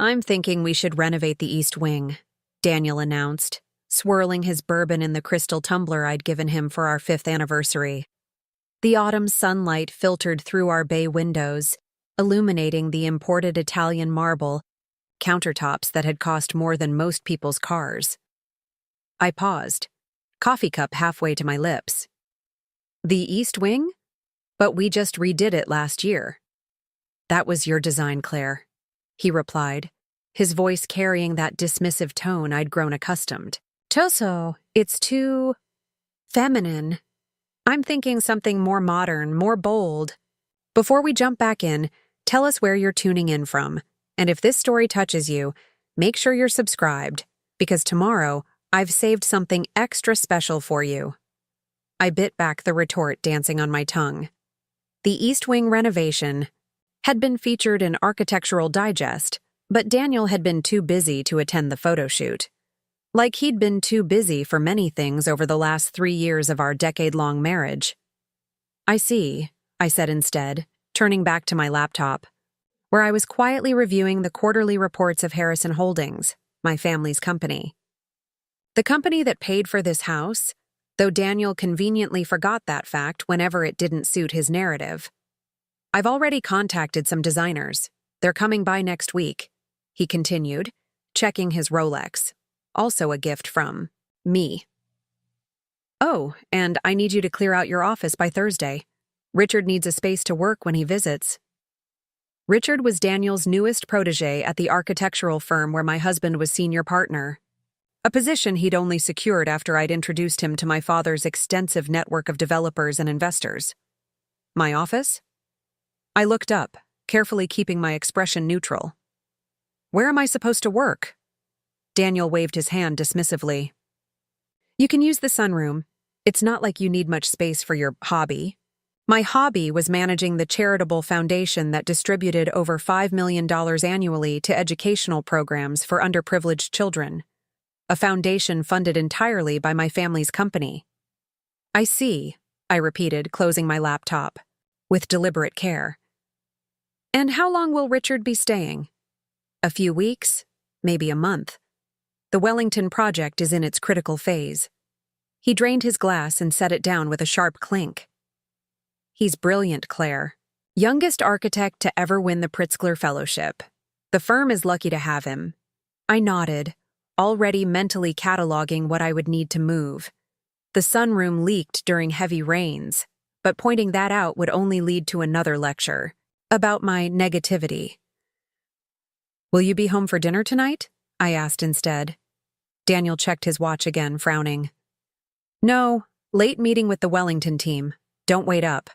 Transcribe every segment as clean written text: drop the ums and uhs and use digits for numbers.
I'm thinking we should renovate the East Wing, Daniel announced, swirling his bourbon in the crystal tumbler I'd given him for our 5th anniversary. The autumn sunlight filtered through our bay windows, illuminating the imported Italian marble countertops that had cost more than most people's cars. I paused, coffee cup halfway to my lips. The East Wing? But we just redid it last year. That was your design, Claire, he replied, his voice carrying that dismissive tone I'd grown accustomed. Toso, it's too feminine. I'm thinking something more modern, more bold. Before we jump back in, tell us where you're tuning in from. And if this story touches you, make sure you're subscribed, because tomorrow I've saved something extra special for you. I bit back the retort dancing on my tongue. The East Wing renovation had been featured in Architectural Digest, but Daniel had been too busy to attend the photo shoot. Like he'd been too busy for many things over the last 3 years of our decade-long marriage. I see, I said instead, turning back to my laptop, where I was quietly reviewing the quarterly reports of Harrison Holdings, my family's company. The company that paid for this house, though Daniel conveniently forgot that fact whenever it didn't suit his narrative. I've already contacted some designers. They're coming by next week, he continued, checking his Rolex, also a gift from me. Oh, and I need you to clear out your office by Thursday. Richard needs a space to work when he visits. Richard was Daniel's newest protege at the architectural firm where my husband was senior partner, a position he'd only secured after I'd introduced him to my father's extensive network of developers and investors. My office? I looked up, carefully keeping my expression neutral. Where am I supposed to work? Daniel waved his hand dismissively. You can use the sunroom. It's not like you need much space for your hobby. My hobby was managing the charitable foundation that distributed over $5 million annually to educational programs for underprivileged children, a foundation funded entirely by my family's company. I see, I repeated, closing my laptop, with deliberate care. And how long will Richard be staying? A few weeks, maybe a month. The Wellington project is in its critical phase. He drained his glass and set it down with a sharp clink. He's brilliant, Claire. Youngest architect to ever win the Pritzker Fellowship. The firm is lucky to have him. I nodded, already mentally cataloging what I would need to move. The sunroom leaked during heavy rains, but pointing that out would only lead to another lecture about my negativity. Will you be home for dinner tonight? I asked instead. Daniel checked his watch again, frowning. No, late meeting with the Wellington team. Don't wait up.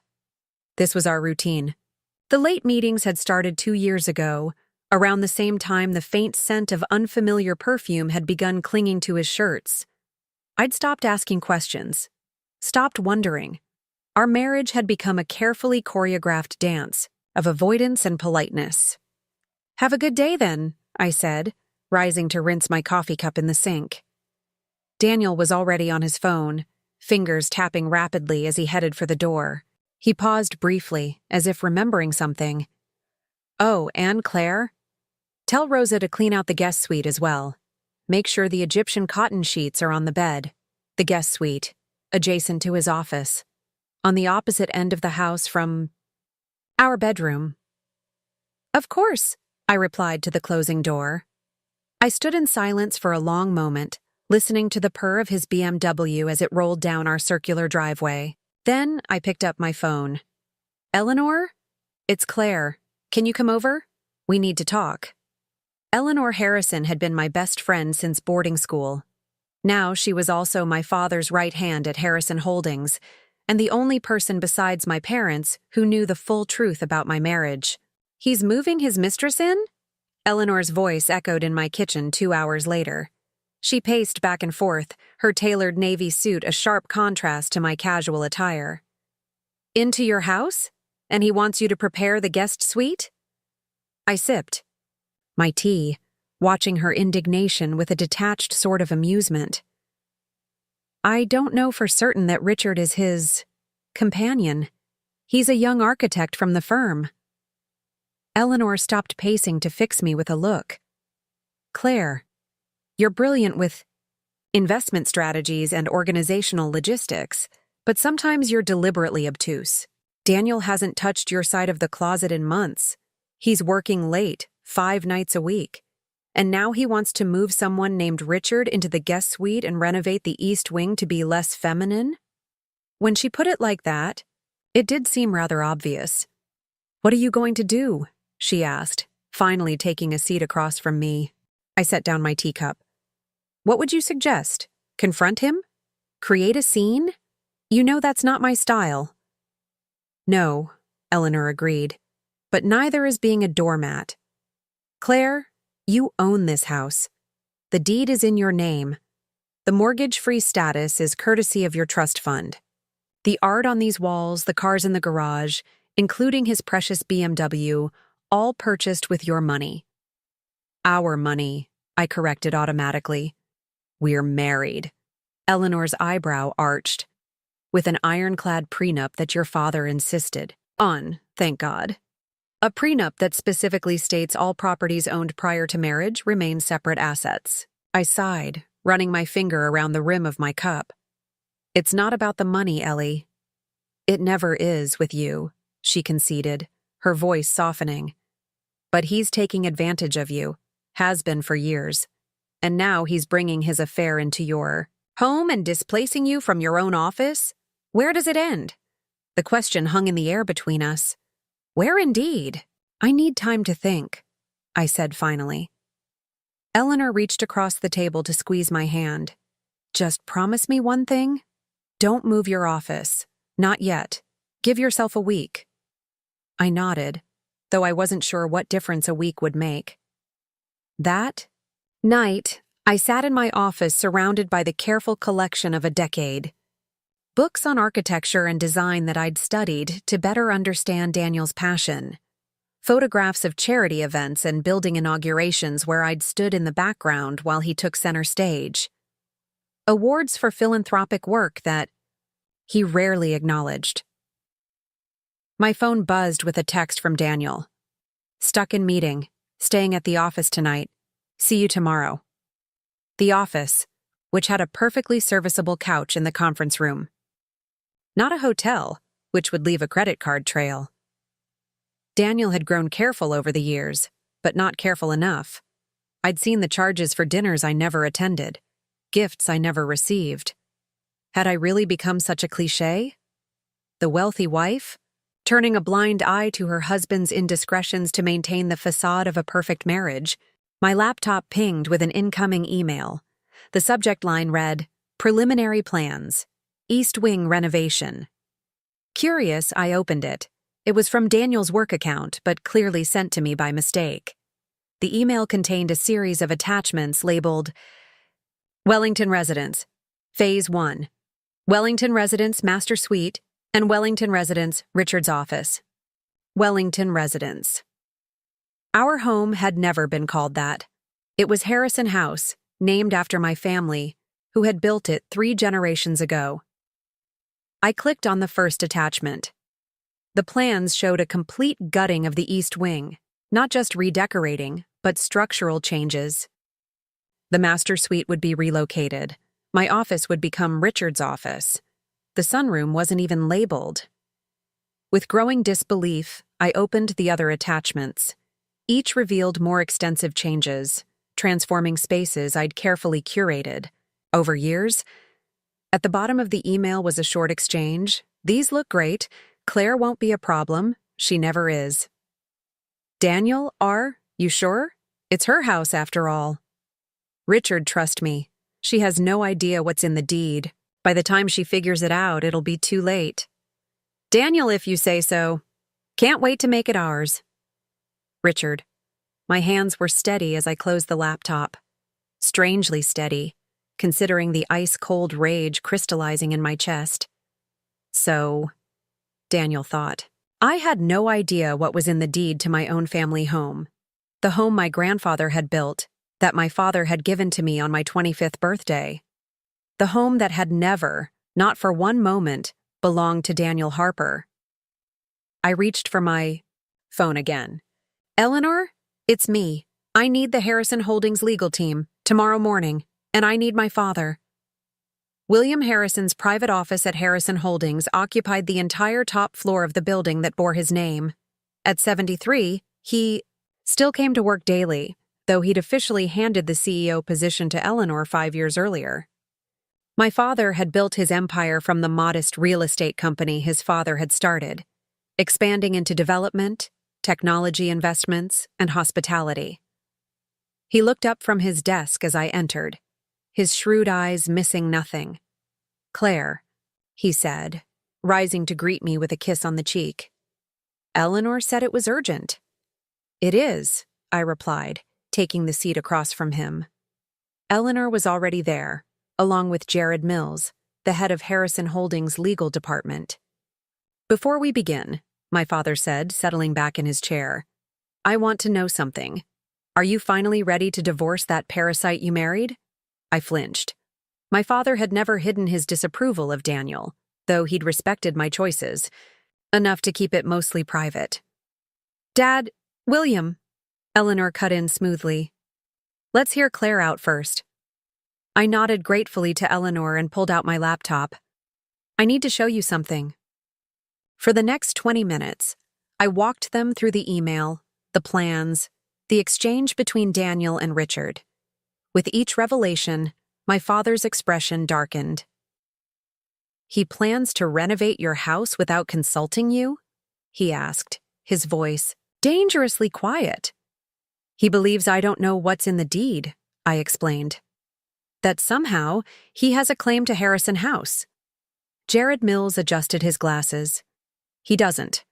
This was our routine. The late meetings had started 2 years ago. Around the same time, the faint scent of unfamiliar perfume had begun clinging to his shirts. I'd stopped asking questions, stopped wondering. Our marriage had become a carefully choreographed dance of avoidance and politeness. Have a good day, then, I said, rising to rinse my coffee cup in the sink. Daniel was already on his phone, fingers tapping rapidly as he headed for the door. He paused briefly, as if remembering something. Oh, and Claire? Tell Rosa to clean out the guest suite as well. Make sure the Egyptian cotton sheets are on the bed. The guest suite, adjacent to his office, on the opposite end of the house from our bedroom. Of course, I replied to the closing door. I stood in silence for a long moment, listening to the purr of his BMW as it rolled down our circular driveway. Then I picked up my phone. Eleanor? It's Claire. Can you come over? We need to talk. Eleanor Harrison had been my best friend since boarding school. Now she was also my father's right hand at Harrison Holdings, and the only person besides my parents who knew the full truth about my marriage. He's moving his mistress in? Eleanor's voice echoed in my kitchen 2 hours later. She paced back and forth, her tailored navy suit a sharp contrast to my casual attire. Into your house? And he wants you to prepare the guest suite? I sipped my tea, watching her indignation with a detached sort of amusement. I don't know for certain that Richard is his companion. He's a young architect from the firm. Eleanor stopped pacing to fix me with a look. Claire, you're brilliant with investment strategies and organizational logistics, but sometimes you're deliberately obtuse. Daniel hasn't touched your side of the closet in months. He's working late, 5 nights a week. And now he wants to move someone named Richard into the guest suite and renovate the East Wing to be less feminine? When she put it like that, it did seem rather obvious. "What are you going to do?" she asked, finally taking a seat across from me. I set down my teacup. "What would you suggest? Confront him? Create a scene? You know that's not my style." "No," Eleanor agreed, "but neither is being a doormat. Claire, you own this house. The deed is in your name. The mortgage-free status is courtesy of your trust fund. The art on these walls, the cars in the garage, including his precious BMW, all purchased with your money." "Our money," I corrected automatically. "We're married." Eleanor's eyebrow arched. "With an ironclad prenup that your father insisted on, thank God. A prenup that specifically states all properties owned prior to marriage remain separate assets." I sighed, running my finger around the rim of my cup. "It's not about the money, Ellie." "It never is with you," she conceded, her voice softening. "But he's taking advantage of you, has been for years. And now he's bringing his affair into your home and displacing you from your own office? Where does it end?" The question hung in the air between us. "Where indeed?" "I need time to think," I said finally. Eleanor reached across the table to squeeze my hand. "Just promise me one thing. Don't move your office. Not yet. Give yourself a week." I nodded, though I wasn't sure what difference a week would make. That night, I sat in my office surrounded by the careful collection of a decade. Books on architecture and design that I'd studied to better understand Daniel's passion. Photographs of charity events and building inaugurations where I'd stood in the background while he took center stage. Awards for philanthropic work that he rarely acknowledged. My phone buzzed with a text from Daniel. "Stuck in meeting. Staying at the office tonight. See you tomorrow." The office, which had a perfectly serviceable couch in the conference room. Not a hotel, which would leave a credit card trail. Daniel had grown careful over the years, but not careful enough. I'd seen the charges for dinners I never attended, gifts I never received. Had I really become such a cliché? The wealthy wife, turning a blind eye to her husband's indiscretions to maintain the facade of a perfect marriage. My laptop pinged with an incoming email. The subject line read, "Preliminary plans. East Wing renovation." Curious, I opened it. It was from Daniel's work account, but clearly sent to me by mistake. The email contained a series of attachments labeled Wellington Residence, Phase 1, Wellington Residence Master Suite, and Wellington Residence Richard's Office. Wellington Residence. Our home had never been called that. It was Harrison House, named after my family, who had built it 3 generations ago. I clicked on the first attachment. The plans showed a complete gutting of the East Wing, not just redecorating, but structural changes. The master suite would be relocated. My office would become Richard's office. The sunroom wasn't even labeled. With growing disbelief, I opened the other attachments. Each revealed more extensive changes, transforming spaces I'd carefully curated. Over years, at the bottom of the email was a short exchange. "These look great. Claire won't be a problem. She never is." "Daniel, you sure? It's her house after all." "Richard, trust me. She has no idea what's in the deed. By the time she figures it out, it'll be too late." "Daniel, if you say so. Can't wait to make it ours." Richard. My hands were steady as I closed the laptop. Strangely steady, considering the ice-cold rage crystallizing in my chest. So, Daniel thought. I had no idea what was in the deed to my own family home. The home my grandfather had built, that my father had given to me on my 25th birthday. The home that had never, not for one moment, belonged to Daniel Harper. I reached for my phone again. "Eleanor, it's me. I need the Harrison Holdings legal team, tomorrow morning, and I need my father. William Harrison's private office at Harrison Holdings occupied the entire top floor of the building that bore his name. At 73, he still came to work daily, though he'd officially handed the CEO position to Eleanor 5 years earlier. My father had built his empire from the modest real estate company his father had started, expanding into development, technology investments, and hospitality. He looked up from his desk as I entered, his shrewd eyes missing nothing. "Claire," he said, rising to greet me with a kiss on the cheek. "Eleanor said it was urgent." "It is," I replied, taking the seat across from him. Eleanor was already there, along with Jared Mills, the head of Harrison Holdings' legal department. "Before we begin," my father said, settling back in his chair, "I want to know something. Are you finally ready to divorce that parasite you married?" I flinched. My father had never hidden his disapproval of Daniel, though he'd respected my choices, enough to keep it mostly private. "Dad, William," Eleanor cut in smoothly. "Let's hear Claire out first." I nodded gratefully to Eleanor and pulled out my laptop. "I need to show you something." For the next 20 minutes, I walked them through the email, the plans, the exchange between Daniel and Richard. With each revelation, my father's expression darkened. "He plans to renovate your house without consulting you?" he asked, his voice dangerously quiet. "He believes I don't know what's in the deed," I explained. "That somehow he has a claim to Harrison House." Jared Mills adjusted his glasses. "He doesn't.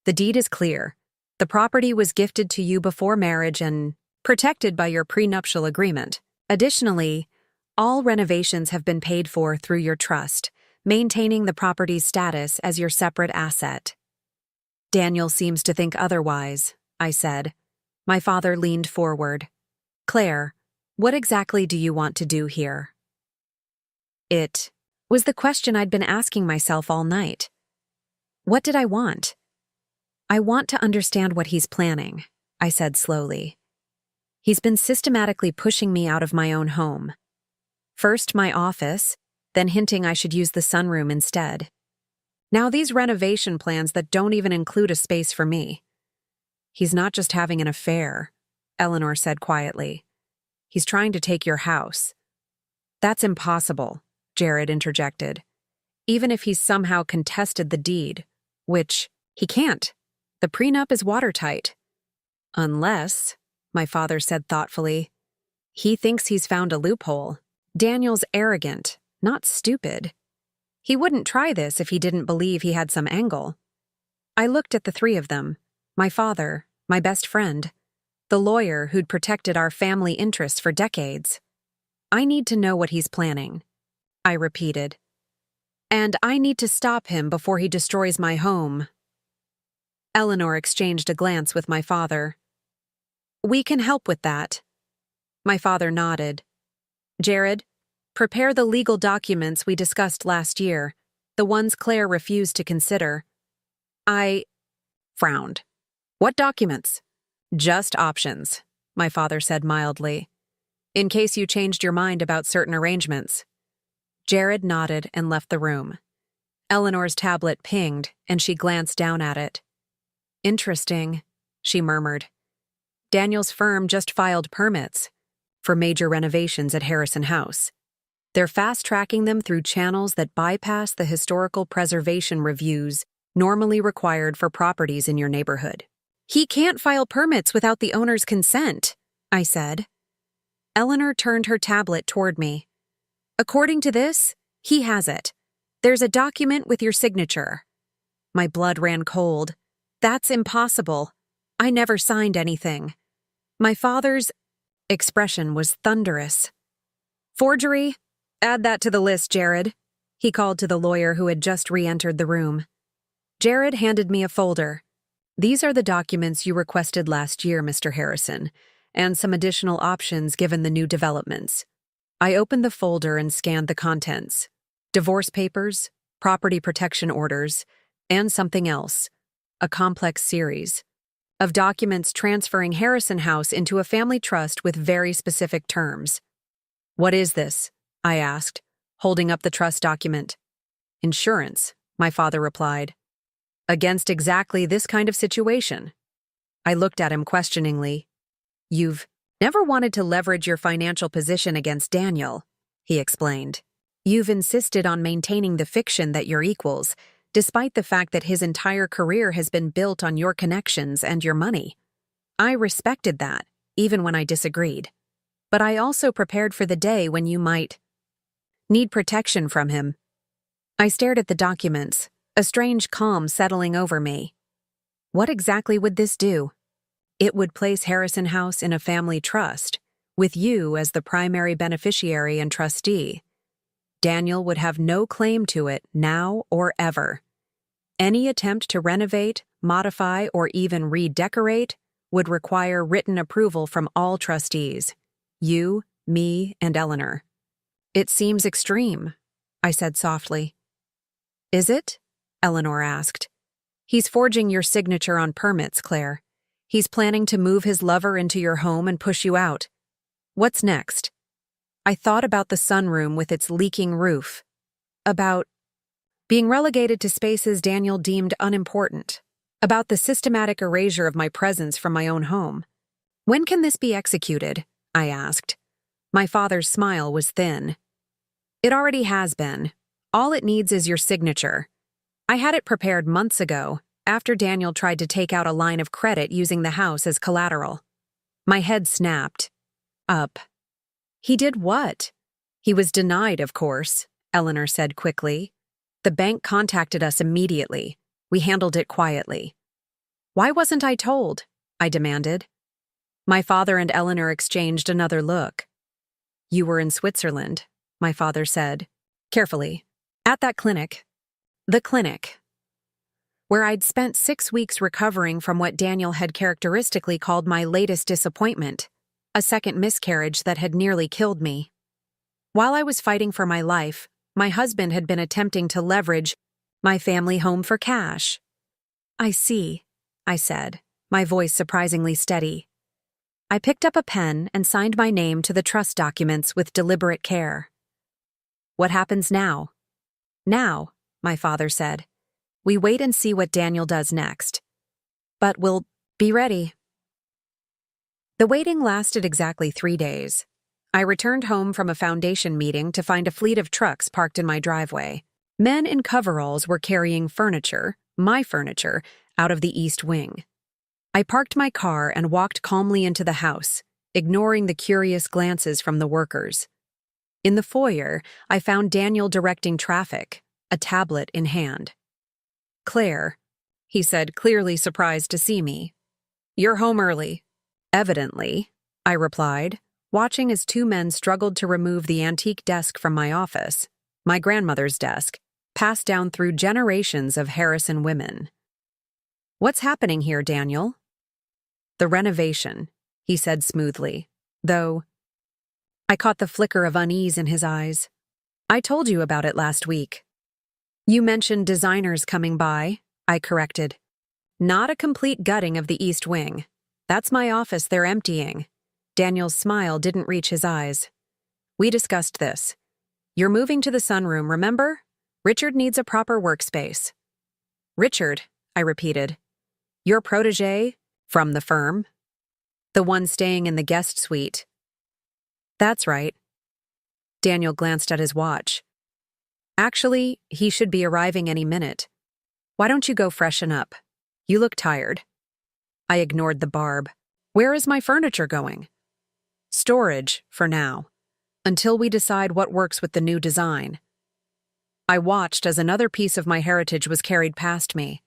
The deed is clear. The property was gifted to you before marriage and protected by your prenuptial agreement. Additionally, all renovations have been paid for through your trust, maintaining the property's status as your separate asset." "Daniel seems to think otherwise," I said. My father leaned forward. "Claire, what exactly do you want to do here?" It was the question I'd been asking myself all night. What did I want? "I want to understand what he's planning," I said slowly. "He's been systematically pushing me out of my own home. First my office, then hinting I should use the sunroom instead. Now these renovation plans that don't even include a space for me." "He's not just having an affair," Eleanor said quietly. "He's trying to take your house." "That's impossible," Jared interjected. "Even if he's somehow contested the deed, which he can't. The prenup is watertight." "Unless," my father said thoughtfully, "he thinks he's found a loophole. Daniel's arrogant, not stupid. He wouldn't try this if he didn't believe he had some angle." I looked at the three of them, my father, my best friend, the lawyer who'd protected our family interests for decades. "I need to know what he's planning," I repeated. "And I need to stop him before he destroys my home." Eleanor exchanged a glance with my father. "We can help with that." My father nodded. "Jared, prepare the legal documents we discussed last year, the ones Claire refused to consider." I frowned. "What documents?" "Just options," my father said mildly, "in case you changed your mind about certain arrangements." Jared nodded and left the room. Eleanor's tablet pinged, and she glanced down at it. "Interesting," she murmured. "Daniel's firm just filed permits for major renovations at Harrison House. They're fast-tracking them through channels that bypass the historical preservation reviews normally required for properties in your neighborhood." "He can't file permits without the owner's consent," I said. Eleanor turned her tablet toward me. "According to this, he has it. There's a document with your signature." My blood ran cold. "That's impossible. I never signed anything." My father's expression was thunderous. "Forgery? Add that to the list, Jared," he called to the lawyer who had just re-entered the room. Jared handed me a folder. "These are the documents you requested last year, Mr. Harrison, and some additional options given the new developments." I opened the folder and scanned the contents. Divorce papers, property protection orders, and something else, a complex series. of documents transferring Harrison House into a family trust with very specific terms. "What is this?" I asked, holding up the trust document. "Insurance," my father replied. "Against exactly this kind of situation." I looked at him questioningly. "You've never wanted to leverage your financial position against Daniel," he explained. "You've insisted on maintaining the fiction that you're equals, despite the fact that his entire career has been built on your connections and your money. I respected that, even when I disagreed. But I also prepared for the day when you might need protection from him." I stared at the documents, a strange calm settling over me. What exactly would this do? It would place Harrison House in a family trust, with you as the primary beneficiary and trustee. Daniel would have no claim to it now or ever. Any attempt to renovate, modify, or even redecorate would require written approval from all trustees, you, me, and Eleanor. "It seems extreme," I said softly. "Is it?" Eleanor asked. "He's forging your signature on permits, Claire. He's planning to move his lover into your home and push you out. What's next?" I thought about the sunroom with its leaking roof. About being relegated to spaces Daniel deemed unimportant. About the systematic erasure of my presence from my own home. "When can this be executed?" I asked. My father's smile was thin. "It already has been. All it needs is your signature. I had it prepared months ago, after Daniel tried to take out a line of credit using the house as collateral." My head snapped. Up. "He did what?" "He was denied, of course," Eleanor said quickly. "The bank contacted us immediately. We handled it quietly." "Why wasn't I told?" I demanded. My father and Eleanor exchanged another look. "You were in Switzerland," my father said, carefully. "At that clinic." The clinic, where I'd spent 6 weeks recovering from what Daniel had characteristically called my latest disappointment, a second miscarriage that had nearly killed me. While I was fighting for my life, my husband had been attempting to leverage my family home for cash. "I see," I said, my voice surprisingly steady. I picked up a pen and signed my name to the trust documents with deliberate care. "What happens now?" "Now," my father said, "we wait and see what Daniel does next. But we'll be ready." The waiting lasted exactly 3 days. I returned home from a foundation meeting to find a fleet of trucks parked in my driveway. Men in coveralls were carrying furniture, my furniture, out of the east wing. I parked my car and walked calmly into the house, ignoring the curious glances from the workers. In the foyer, I found Daniel directing traffic, a tablet in hand. "Claire," he said, clearly surprised to see me. "You're home early." "Evidently," I replied, watching as 2 men struggled to remove the antique desk from my office, my grandmother's desk, passed down through generations of Harrison women. "What's happening here, Daniel?" "The renovation," he said smoothly, though I caught the flicker of unease in his eyes. "I told you about it last week." "You mentioned designers coming by," I corrected. "Not a complete gutting of the East Wing. That's my office they're emptying." Daniel's smile didn't reach his eyes. "We discussed this. You're moving to the sunroom, remember? Richard needs a proper workspace." "Richard," I repeated. "Your protégé from the firm? The one staying in the guest suite." "That's right." Daniel glanced at his watch. "Actually, he should be arriving any minute. Why don't you go freshen up? You look tired." I ignored the barb. "Where is my furniture going?" "Storage, for now, until we decide what works with the new design." I watched as another piece of my heritage was carried past me.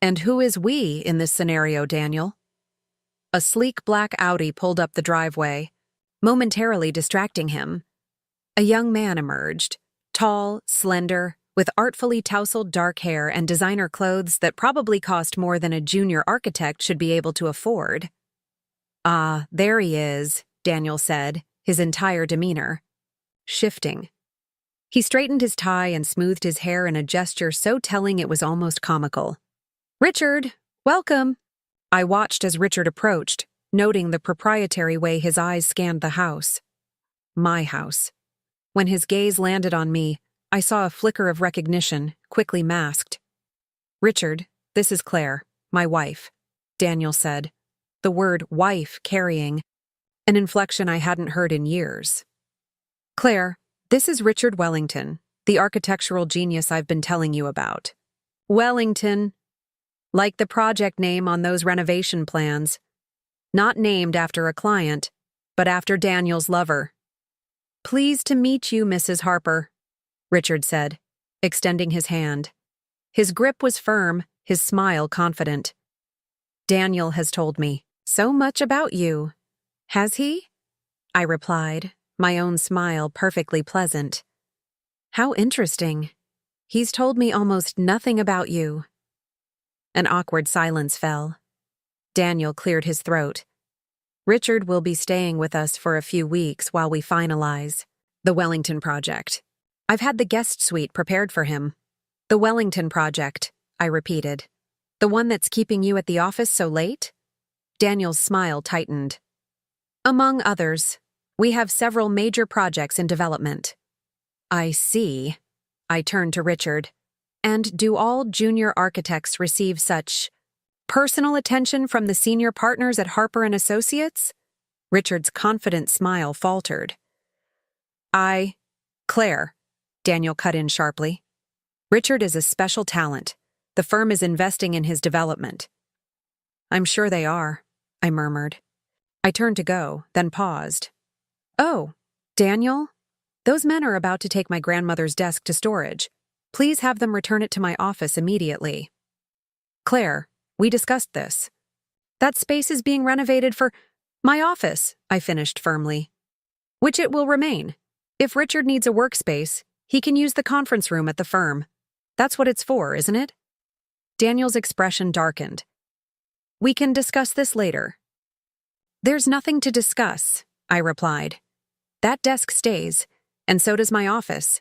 "And who is we in this scenario, Daniel?" A sleek black Audi pulled up the driveway, momentarily distracting him. A young man emerged, tall, slender, with artfully tousled dark hair and designer clothes that probably cost more than a junior architect should be able to afford. "Ah, there he is," Daniel said, his entire demeanor shifting. He straightened his tie and smoothed his hair in a gesture so telling it was almost comical. "Richard, welcome." I watched as Richard approached, noting the proprietary way his eyes scanned the house. My house. When his gaze landed on me, I saw a flicker of recognition, quickly masked. "Richard, this is Claire, my wife," Daniel said, the word wife carrying an inflection I hadn't heard in years. "Claire, this is Richard Wellington, the architectural genius I've been telling you about." Wellington, like the project name on those renovation plans. Not named after a client, but after Daniel's lover. "Pleased to meet you, Mrs. Harper," Richard said, extending his hand. His grip was firm, his smile confident. "Daniel has told me so much about you." "Has he?" I replied, my own smile perfectly pleasant. "How interesting. He's told me almost nothing about you." An awkward silence fell. Daniel cleared his throat. "Richard will be staying with us for a few weeks while we finalize the Wellington project. I've had the guest suite prepared for him." "The Wellington project," I repeated. "The one that's keeping you at the office so late?" Daniel's smile tightened. "Among others, we have several major projects in development." "I see." I turned to Richard. "And do all junior architects receive such personal attention from the senior partners at Harper & Associates?" Richard's confident smile faltered. "Claire," Daniel cut in sharply. "Richard is a special talent. The firm is investing in his development." "I'm sure they are," I murmured. I turned to go, then paused. "Oh, Daniel? Those men are about to take my grandmother's desk to storage. Please have them return it to my office immediately." "Claire, we discussed this. That space is being renovated for my office," I finished firmly. "Which it will remain. If Richard needs a workspace, he can use the conference room at the firm. That's what it's for, isn't it?" Daniel's expression darkened. "We can discuss this later." "There's nothing to discuss," I replied. "That desk stays, and so does my office.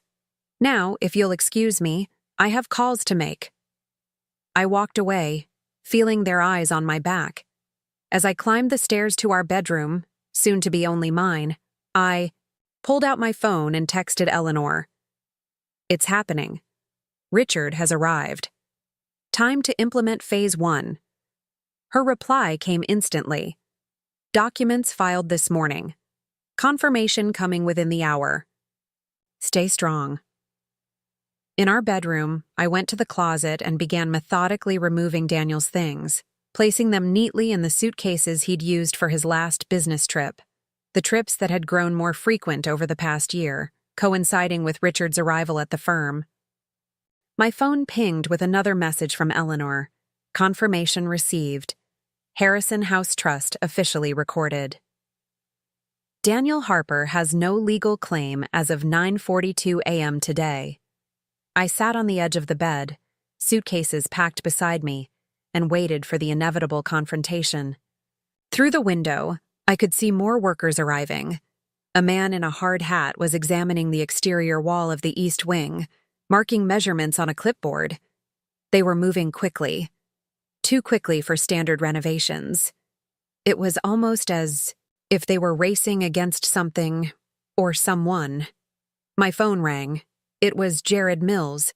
Now, if you'll excuse me, I have calls to make." I walked away, feeling their eyes on my back. As I climbed the stairs to our bedroom, soon to be only mine, I pulled out my phone and texted Eleanor. "It's happening. Richard has arrived. Time to implement Phase 1. Her reply came instantly. "Documents filed this morning. Confirmation coming within the hour. Stay strong." In our bedroom, I went to the closet and began methodically removing Daniel's things, placing them neatly in the suitcases he'd used for his last business trip, the trips that had grown more frequent over the past year, coinciding with Richard's arrival at the firm. My phone pinged with another message from Eleanor. Confirmation received. Harrison House Trust officially recorded. Daniel Harper has no legal claim as of 9:42 a.m. today. I sat on the edge of the bed, suitcases packed beside me, and waited for the inevitable confrontation. Through the window, I could see more workers arriving. A man in a hard hat was examining the exterior wall of the east wing, marking measurements on a clipboard. They were moving quickly. Too quickly for standard renovations. It was almost as if they were racing against something or someone. My phone rang. It was Jared Mills.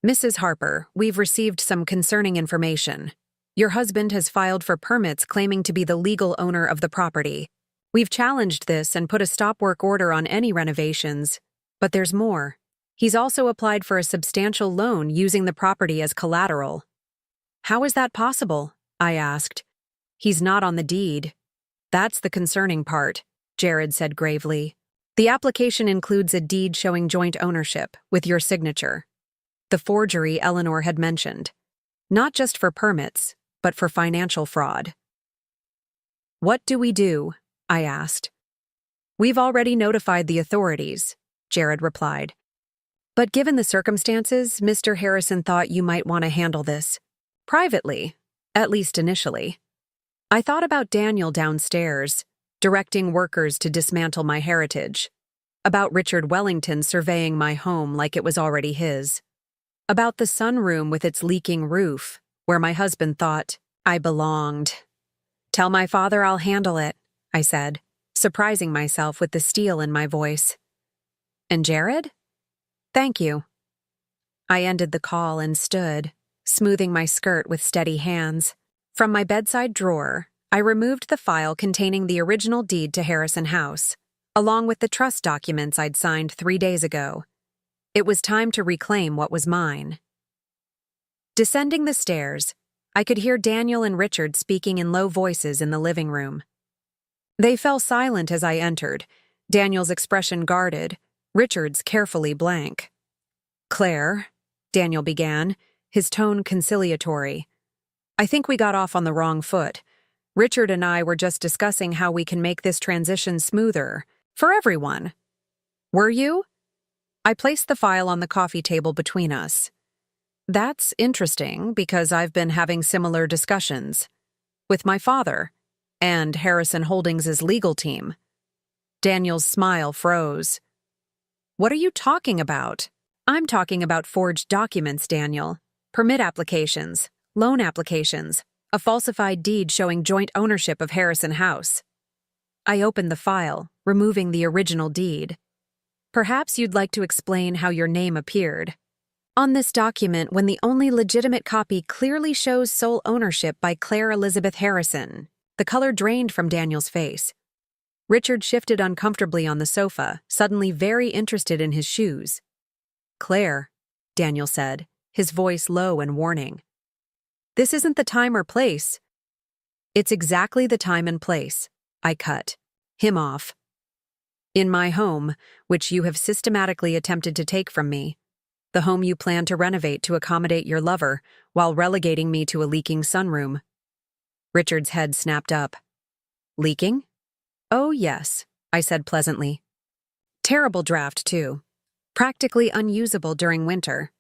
"Mrs. Harper, we've received some concerning information. Your husband has filed for permits claiming to be the legal owner of the property. We've challenged this and put a stop work order on any renovations. But there's more. He's also applied for a substantial loan using the property as collateral." "How is that possible?" I asked. "He's not on the deed." "That's the concerning part," Jared said gravely. "The application includes a deed showing joint ownership, with your signature. The forgery Eleanor had mentioned. Not just for permits, but for financial fraud." "What do we do?" I asked. "We've already notified the authorities," Jared replied. "But given the circumstances, Mr. Harrison thought you might want to handle this privately, at least initially." I thought about Daniel downstairs, directing workers to dismantle my heritage, about Richard Wellington surveying my home like it was already his, about the sunroom with its leaking roof, where my husband thought I belonged. Tell my father I'll handle it, I said, surprising myself with the steel in my voice. And Jared? Thank you. I ended the call and stood, smoothing my skirt with steady hands. From my bedside drawer, I removed the file containing the original deed to Harrison House, along with the trust documents I'd signed 3 days ago. It was time to reclaim what was mine. Descending the stairs, I could hear Daniel and Richard speaking in low voices in the living room. They fell silent as I entered, Daniel's expression guarded, Richard's carefully blank. "Claire," Daniel began, his tone conciliatory. "I think we got off on the wrong foot. Richard and I were just discussing how we can make this transition smoother, for everyone." "Were you?" I placed the file on the coffee table between us. "That's interesting because I've been having similar discussions. With my father, and Harrison Holdings' legal team." Daniel's smile froze. "What are you talking about?" "I'm talking about forged documents, Daniel. Permit applications, loan applications, a falsified deed showing joint ownership of Harrison House." I opened the file, removing the original deed. "Perhaps you'd like to explain how your name appeared on this document when the only legitimate copy clearly shows sole ownership by Claire Elizabeth Harrison." The color drained from Daniel's face. Richard shifted uncomfortably on the sofa, suddenly very interested in his shoes. "Claire," Daniel said, his voice low and warning. "This isn't the time or place." "It's exactly the time and place," I cut him off. "In my home, which you have systematically attempted to take from me. The home you plan to renovate to accommodate your lover while relegating me to a leaking sunroom." Richard's head snapped up. "Leaking?" "Oh, yes," I said pleasantly. "Terrible draft, too. Practically unusable during winter.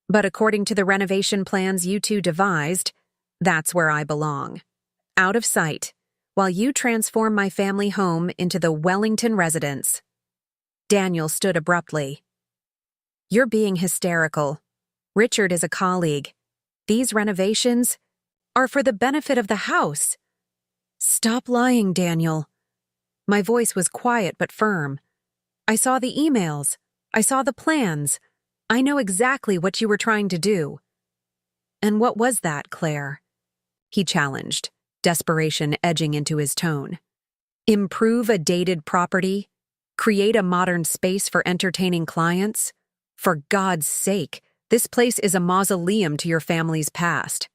But according to the renovation plans you two devised, that's where I belong. Out of sight, while you transform my family home into the Wellington residence." Daniel stood abruptly. "You're being hysterical. Richard is a colleague. These renovations are for the benefit of the house." "Stop lying, Daniel." My voice was quiet but firm. "I saw the emails. I saw the plans. I know exactly what you were trying to do." "And what was that, Claire?" he challenged, desperation edging into his tone. "Improve a dated property? Create a modern space for entertaining clients? For God's sake, this place is a mausoleum to your family's past."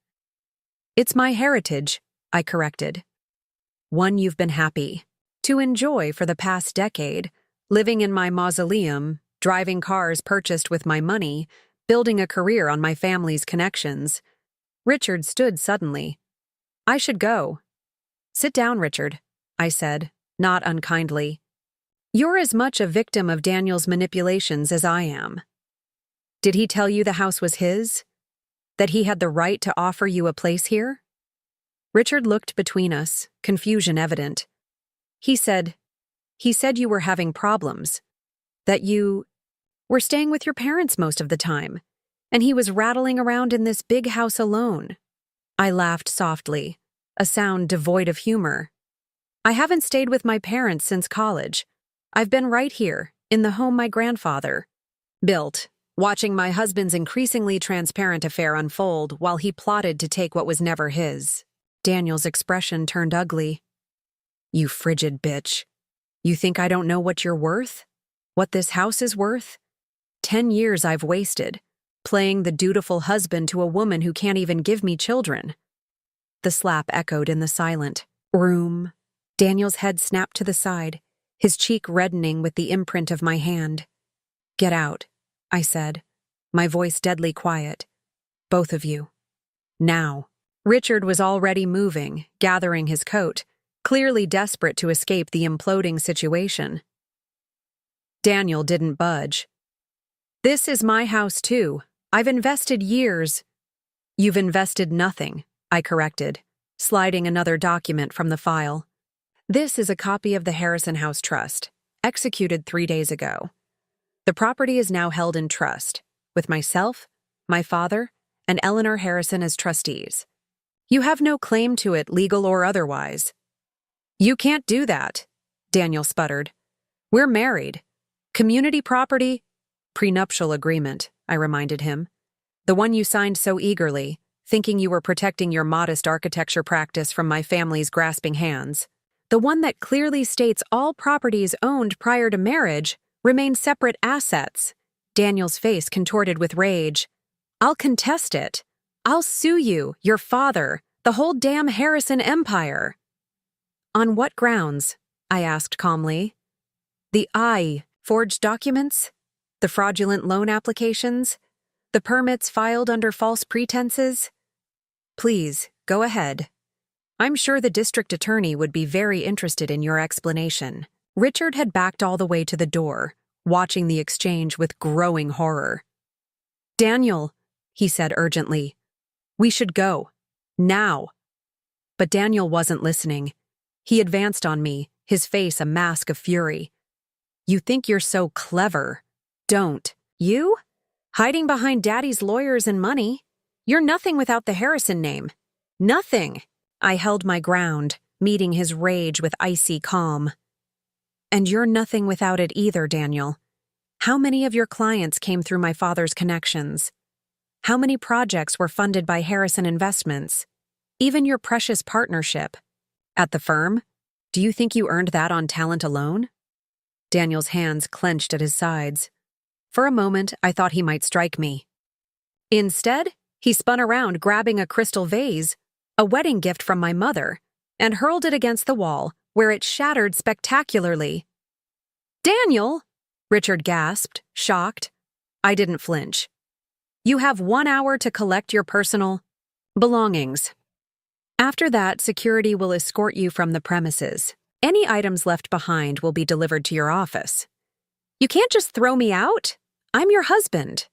"It's my heritage," I corrected. "One you've been happy to enjoy for the past decade, living in my mausoleum, driving cars purchased with my money, building a career on my family's connections." Richard stood suddenly. "I should go." "Sit down, Richard," I said, not unkindly. "You're as much a victim of Daniel's manipulations as I am. Did he tell you the house was his? That he had the right to offer you a place here?" Richard looked between us, confusion evident. He said you were having problems. That you were staying with your parents most of the time, and he was rattling around in this big house alone." I laughed softly, a sound devoid of humor. "I haven't stayed with my parents since college. I've been right here, in the home my grandfather built, watching my husband's increasingly transparent affair unfold while he plotted to take what was never his." Daniel's expression turned ugly. "You frigid bitch. You think I don't know what you're worth? What this house is worth? 10 years I've wasted, playing the dutiful husband to a woman who can't even give me children." The slap echoed in the silent room. Daniel's head snapped to the side, his cheek reddening with the imprint of my hand. "Get out," I said, my voice deadly quiet. "Both of you. Now." Richard was already moving, gathering his coat, clearly desperate to escape the imploding situation. Daniel didn't budge. "This is my house, too. I've invested years." "You've invested nothing," I corrected, sliding another document from the file. "This is a copy of the Harrison House Trust, executed 3 days ago. The property is now held in trust, with myself, my father, and Eleanor Harrison as trustees. You have no claim to it, legal or otherwise. You can't do that, Daniel sputtered. We're married. Community property? Prenuptial agreement, I reminded him. The one you signed so eagerly, thinking you were protecting your modest architecture practice from my family's grasping hands. The one that clearly states all properties owned prior to marriage remain separate assets. Daniel's face contorted with rage. I'll contest it. I'll sue you, your father, the whole damn Harrison empire. On what grounds? I asked calmly. The forged documents? The fraudulent loan applications? The permits filed under false pretenses? Please, go ahead. I'm sure the district attorney would be very interested in your explanation. Richard had backed all the way to the door, watching the exchange with growing horror. Daniel, he said urgently, we should go. Now. But Daniel wasn't listening. He advanced on me, his face a mask of fury. You think you're so clever. Don't. You? Hiding behind Daddy's lawyers and money. You're nothing without the Harrison name. Nothing. I held my ground, meeting his rage with icy calm. And you're nothing without it either, Daniel. How many of your clients came through my father's connections? How many projects were funded by Harrison Investments? Even your precious partnership. At the firm? Do you think you earned that on talent alone? Daniel's hands clenched at his sides. For a moment, I thought he might strike me. Instead, he spun around, grabbing a crystal vase, a wedding gift from my mother, and hurled it against the wall, where it shattered spectacularly. Daniel! Richard gasped, shocked. I didn't flinch. You have 1 hour to collect your personal belongings. After that, security will escort you from the premises. Any items left behind will be delivered to your office. You can't just throw me out. I'm your husband.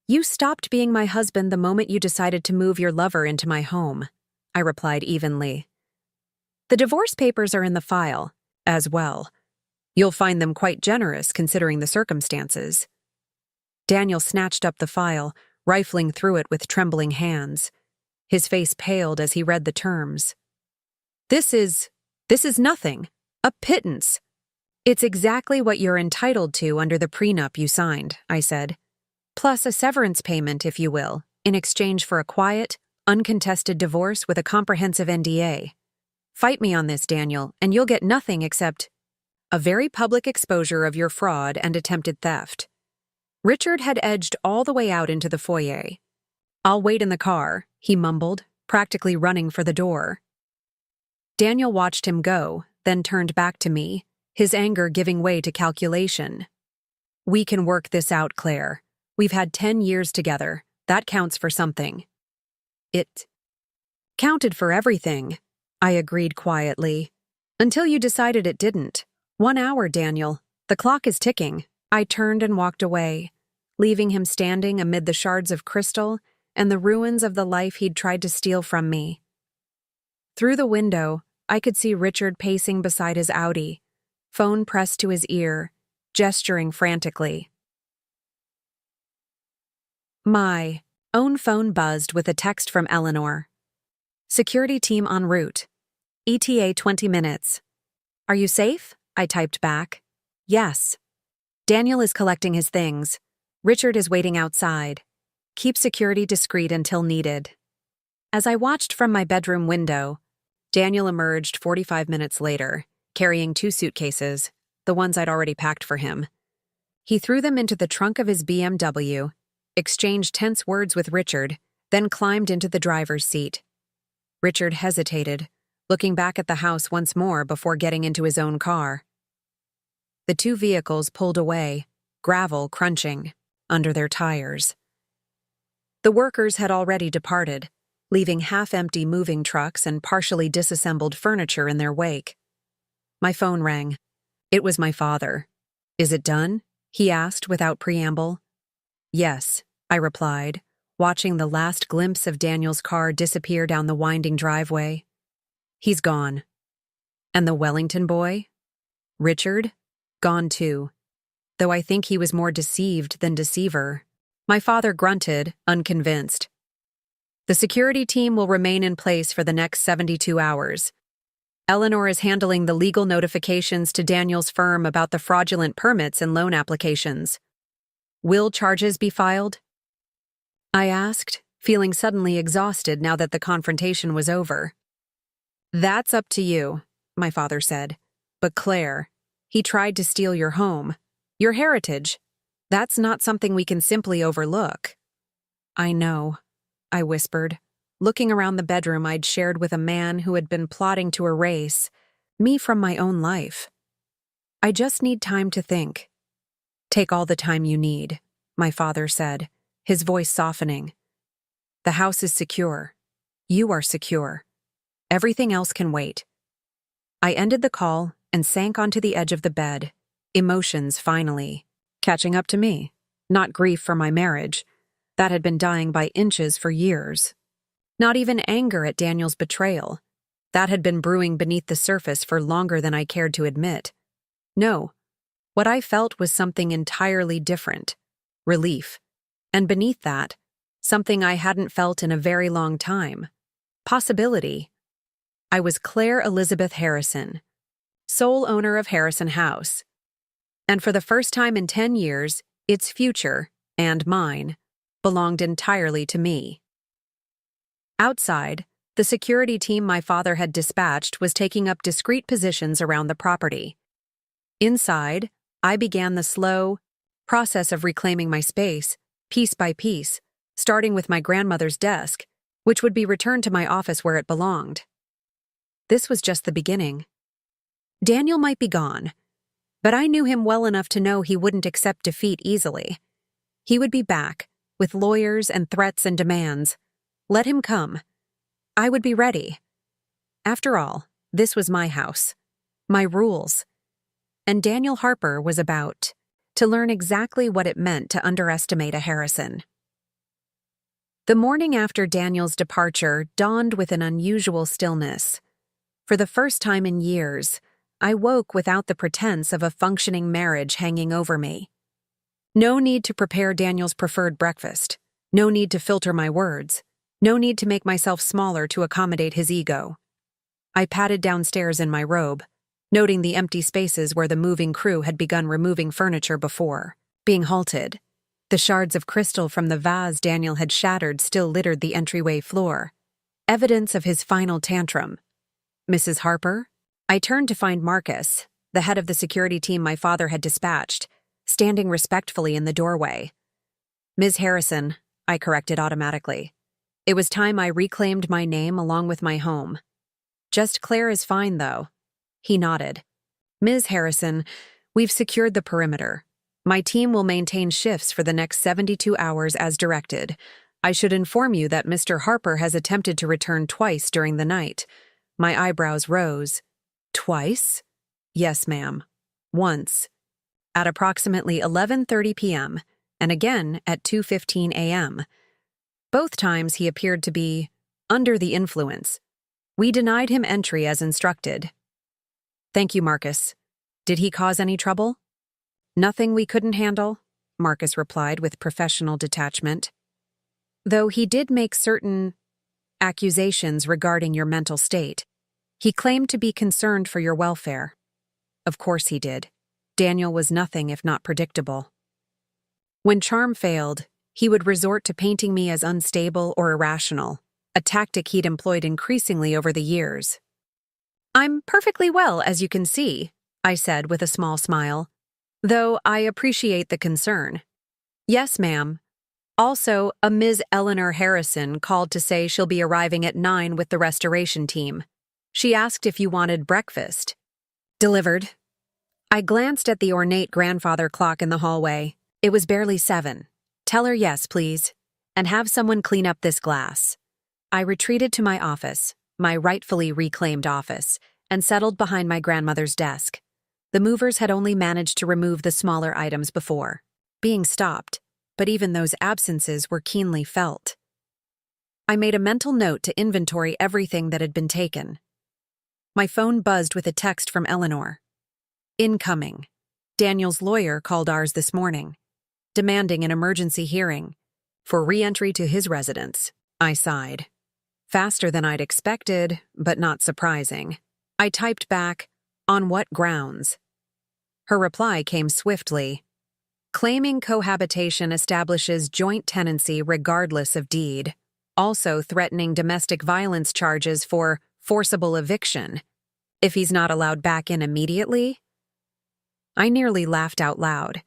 You stopped being my husband the moment you decided to move your lover into my home, I replied evenly. The divorce papers are in the file, as well. You'll find them quite generous considering the circumstances. Daniel snatched up the file, rifling through it with trembling hands. His face paled as he read the terms. This is nothing. A pittance. It's exactly what you're entitled to under the prenup you signed, I said. Plus a severance payment, if you will, in exchange for a quiet, uncontested divorce with a comprehensive NDA. Fight me on this, Daniel, and you'll get nothing except a very public exposure of your fraud and attempted theft. Richard had edged all the way out into the foyer. I'll wait in the car, he mumbled, practically running for the door. Daniel watched him go, then turned back to me, his anger giving way to calculation. We can work this out, Claire. We've had 10 years together. That counts for something. It counted for everything, I agreed quietly. Until you decided it didn't. 1 hour, Daniel. The clock is ticking. I turned and walked away, leaving him standing amid the shards of crystal and the ruins of the life he'd tried to steal from me. Through the window, I could see Richard pacing beside his Audi, phone pressed to his ear, gesturing frantically. My own phone buzzed with a text from Eleanor. Security team en route. ETA 20 minutes. Are you safe? I typed back. Yes. Daniel is collecting his things. Richard is waiting outside. Keep security discreet until needed. As I watched from my bedroom window, Daniel emerged 45 minutes later, carrying 2 suitcases, the ones I'd already packed for him. He threw them into the trunk of his BMW, exchanged tense words with Richard, then climbed into the driver's seat. Richard hesitated, looking back at the house once more before getting into his own car. The 2 vehicles pulled away, gravel crunching under their tires. The workers had already departed, leaving half-empty moving trucks and partially disassembled furniture in their wake. My phone rang. It was my father. Is it done? He asked without preamble. Yes, I replied, watching the last glimpse of Daniel's car disappear down the winding driveway. He's gone. And the Wellington boy? Richard? Gone too. Though I think he was more deceived than deceiver. My father grunted, unconvinced. The security team will remain in place for the next 72 hours. Eleanor is handling the legal notifications to Daniel's firm about the fraudulent permits and loan applications. Will charges be filed? I asked, feeling suddenly exhausted now that the confrontation was over. That's up to you, my father said. But Claire, he tried to steal your home, your heritage. That's not something we can simply overlook. I know, I whispered, looking around the bedroom I'd shared with a man who had been plotting to erase me from my own life. I just need time to think. Take all the time you need, my father said, his voice softening. The house is secure. You are secure. Everything else can wait. I ended the call and sank onto the edge of the bed, emotions finally catching up to me, not grief for my marriage. That had been dying by inches for years. Not even anger at Daniel's betrayal. That had been brewing beneath the surface for longer than I cared to admit. No, what I felt was something entirely different. Relief. And beneath that, something I hadn't felt in a very long time. Possibility. I was Claire Elizabeth Harrison, sole owner of Harrison House. And for the first time in 10 years, its future, and mine, belonged entirely to me. Outside, the security team my father had dispatched was taking up discreet positions around the property. Inside, I began the slow process of reclaiming my space, piece by piece, starting with my grandmother's desk, which would be returned to my office where it belonged. This was just the beginning. Daniel might be gone, but I knew him well enough to know he wouldn't accept defeat easily. He would be back, with lawyers and threats and demands. Let him come. I would be ready. After all, this was my house, my rules. And Daniel Harper was about to learn exactly what it meant to underestimate a Harrison. The morning after Daniel's departure dawned with an unusual stillness. For the first time in years, I woke without the pretense of a functioning marriage hanging over me. No need to prepare Daniel's preferred breakfast. No need to filter my words. No need to make myself smaller to accommodate his ego. I padded downstairs in my robe, noting the empty spaces where the moving crew had begun removing furniture before being halted. The shards of crystal from the vase Daniel had shattered still littered the entryway floor, evidence of his final tantrum. Mrs. Harper? I turned to find Marcus, the head of the security team my father had dispatched, standing respectfully in the doorway. Ms. Harrison, I corrected automatically. It was time I reclaimed my name along with my home. Just Claire is fine, though. He nodded. Ms. Harrison, we've secured the perimeter. My team will maintain shifts for the next 72 hours as directed. I should inform you that Mr. Harper has attempted to return twice during the night. My eyebrows rose. Twice? Yes, ma'am. Once. At approximately 11:30 p.m., and again at 2:15 a.m. Both times he appeared to be under the influence. We denied him entry as instructed. Thank you, Marcus. Did he cause any trouble? Nothing we couldn't handle, Marcus replied with professional detachment. Though he did make certain accusations regarding your mental state. He claimed to be concerned for your welfare. Of course he did. Daniel was nothing if not predictable. When charm failed, he would resort to painting me as unstable or irrational, a tactic he'd employed increasingly over the years. I'm perfectly well, as you can see, I said with a small smile, though I appreciate the concern. Yes, ma'am. Also, a Ms. Eleanor Harrison called to say she'll be arriving at 9 with the restoration team. She asked if you wanted breakfast. Delivered. I glanced at the ornate grandfather clock in the hallway. It was barely 7. Tell her yes, please, and have someone clean up this glass. I retreated to my office, my rightfully reclaimed office, and settled behind my grandmother's desk. The movers had only managed to remove the smaller items before being stopped, but even those absences were keenly felt. I made a mental note to inventory everything that had been taken. My phone buzzed with a text from Eleanor. Incoming. Daniel's lawyer called ours this morning, demanding an emergency hearing for re-entry to his residence. I sighed. Faster than I'd expected, but not surprising. I typed back, "On what grounds?" Her reply came swiftly. Claiming cohabitation establishes joint tenancy regardless of deed, also threatening domestic violence charges for forcible eviction. If he's not allowed back in immediately? I nearly laughed out loud.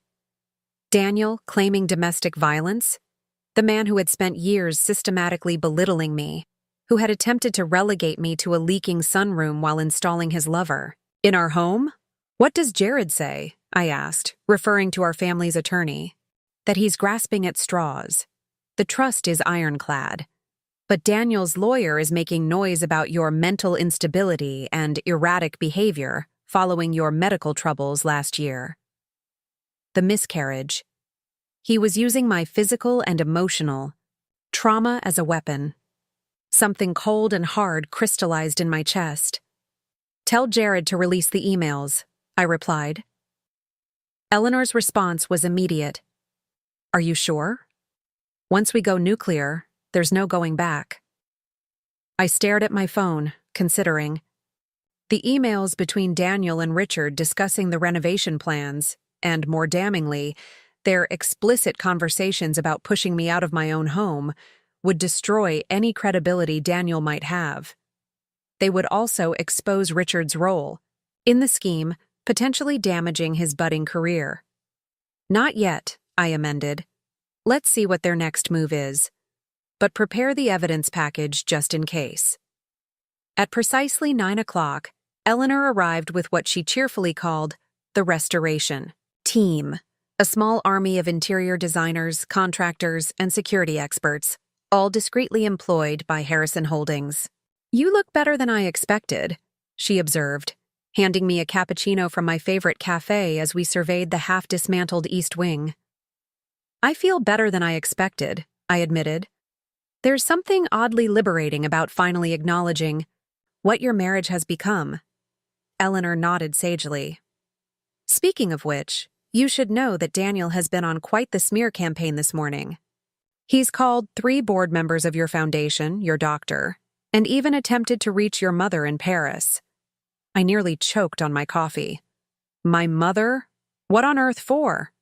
Daniel claiming domestic violence? The man who had spent years systematically belittling me, who had attempted to relegate me to a leaking sunroom while installing his lover. In our home? What does Jared say? I asked, referring to our family's attorney. That he's grasping at straws. The trust is ironclad. But Daniel's lawyer is making noise about your mental instability and erratic behavior following your medical troubles last year. The miscarriage. He was using my physical and emotional trauma as a weapon. Something cold and hard crystallized in my chest. Tell Jared to release the emails, I replied. Eleanor's response was immediate. Are you sure? Once we go nuclear, there's no going back. I stared at my phone, considering. The emails between Daniel and Richard discussing the renovation plans, and more damningly, their explicit conversations about pushing me out of my own home, would destroy any credibility Daniel might have. They would also expose Richard's role in the scheme, potentially damaging his budding career. Not yet, I amended. Let's see what their next move is. But prepare the evidence package just in case. At precisely 9 o'clock, Eleanor arrived with what she cheerfully called the restoration team, a small army of interior designers, contractors, and security experts, all discreetly employed by Harrison Holdings. You look better than I expected, she observed, handing me a cappuccino from my favorite cafe as we surveyed the half-dismantled East Wing. I feel better than I expected, I admitted. There's something oddly liberating about finally acknowledging what your marriage has become. Eleanor nodded sagely. Speaking of which, you should know that Daniel has been on quite the smear campaign this morning. He's called 3 board members of your foundation, your doctor, and even attempted to reach your mother in Paris. I nearly choked on my coffee. My mother? What on earth for?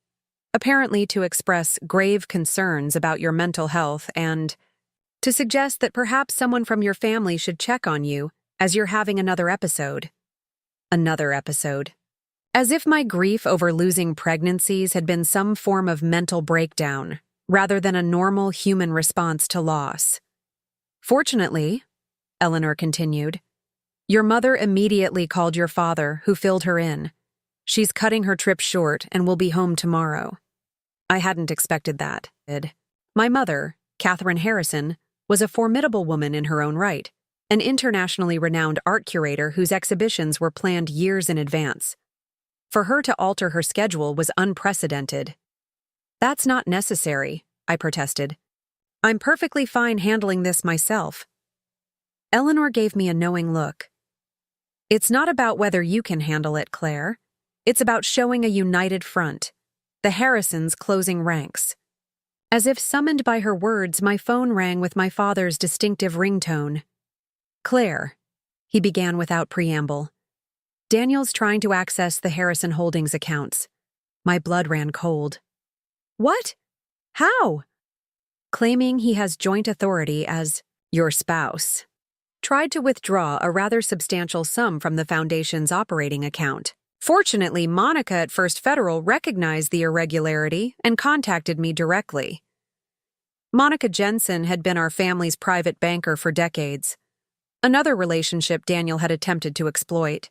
Apparently to express grave concerns about your mental health and to suggest that perhaps someone from your family should check on you as you're having another episode. Another episode. As if my grief over losing pregnancies had been some form of mental breakdown, rather than a normal human response to loss. Fortunately, Eleanor continued, your mother immediately called your father, who filled her in. She's cutting her trip short and will be home tomorrow. I hadn't expected that. My mother, Catherine Harrison, was a formidable woman in her own right, an internationally renowned art curator whose exhibitions were planned years in advance. For her to alter her schedule was unprecedented. That's not necessary, I protested. I'm perfectly fine handling this myself. Eleanor gave me a knowing look. It's not about whether you can handle it, Claire. It's about showing a united front, the Harrisons closing ranks. As if summoned by her words, my phone rang with my father's distinctive ringtone. Claire, he began without preamble. Daniel's trying to access the Harrison Holdings accounts. My blood ran cold. What? How? Claiming he has joint authority as your spouse. Tried to withdraw a rather substantial sum from the foundation's operating account. Fortunately, Monica at First Federal recognized the irregularity and contacted me directly. Monica Jensen had been our family's private banker for decades. Another relationship Daniel had attempted to exploit.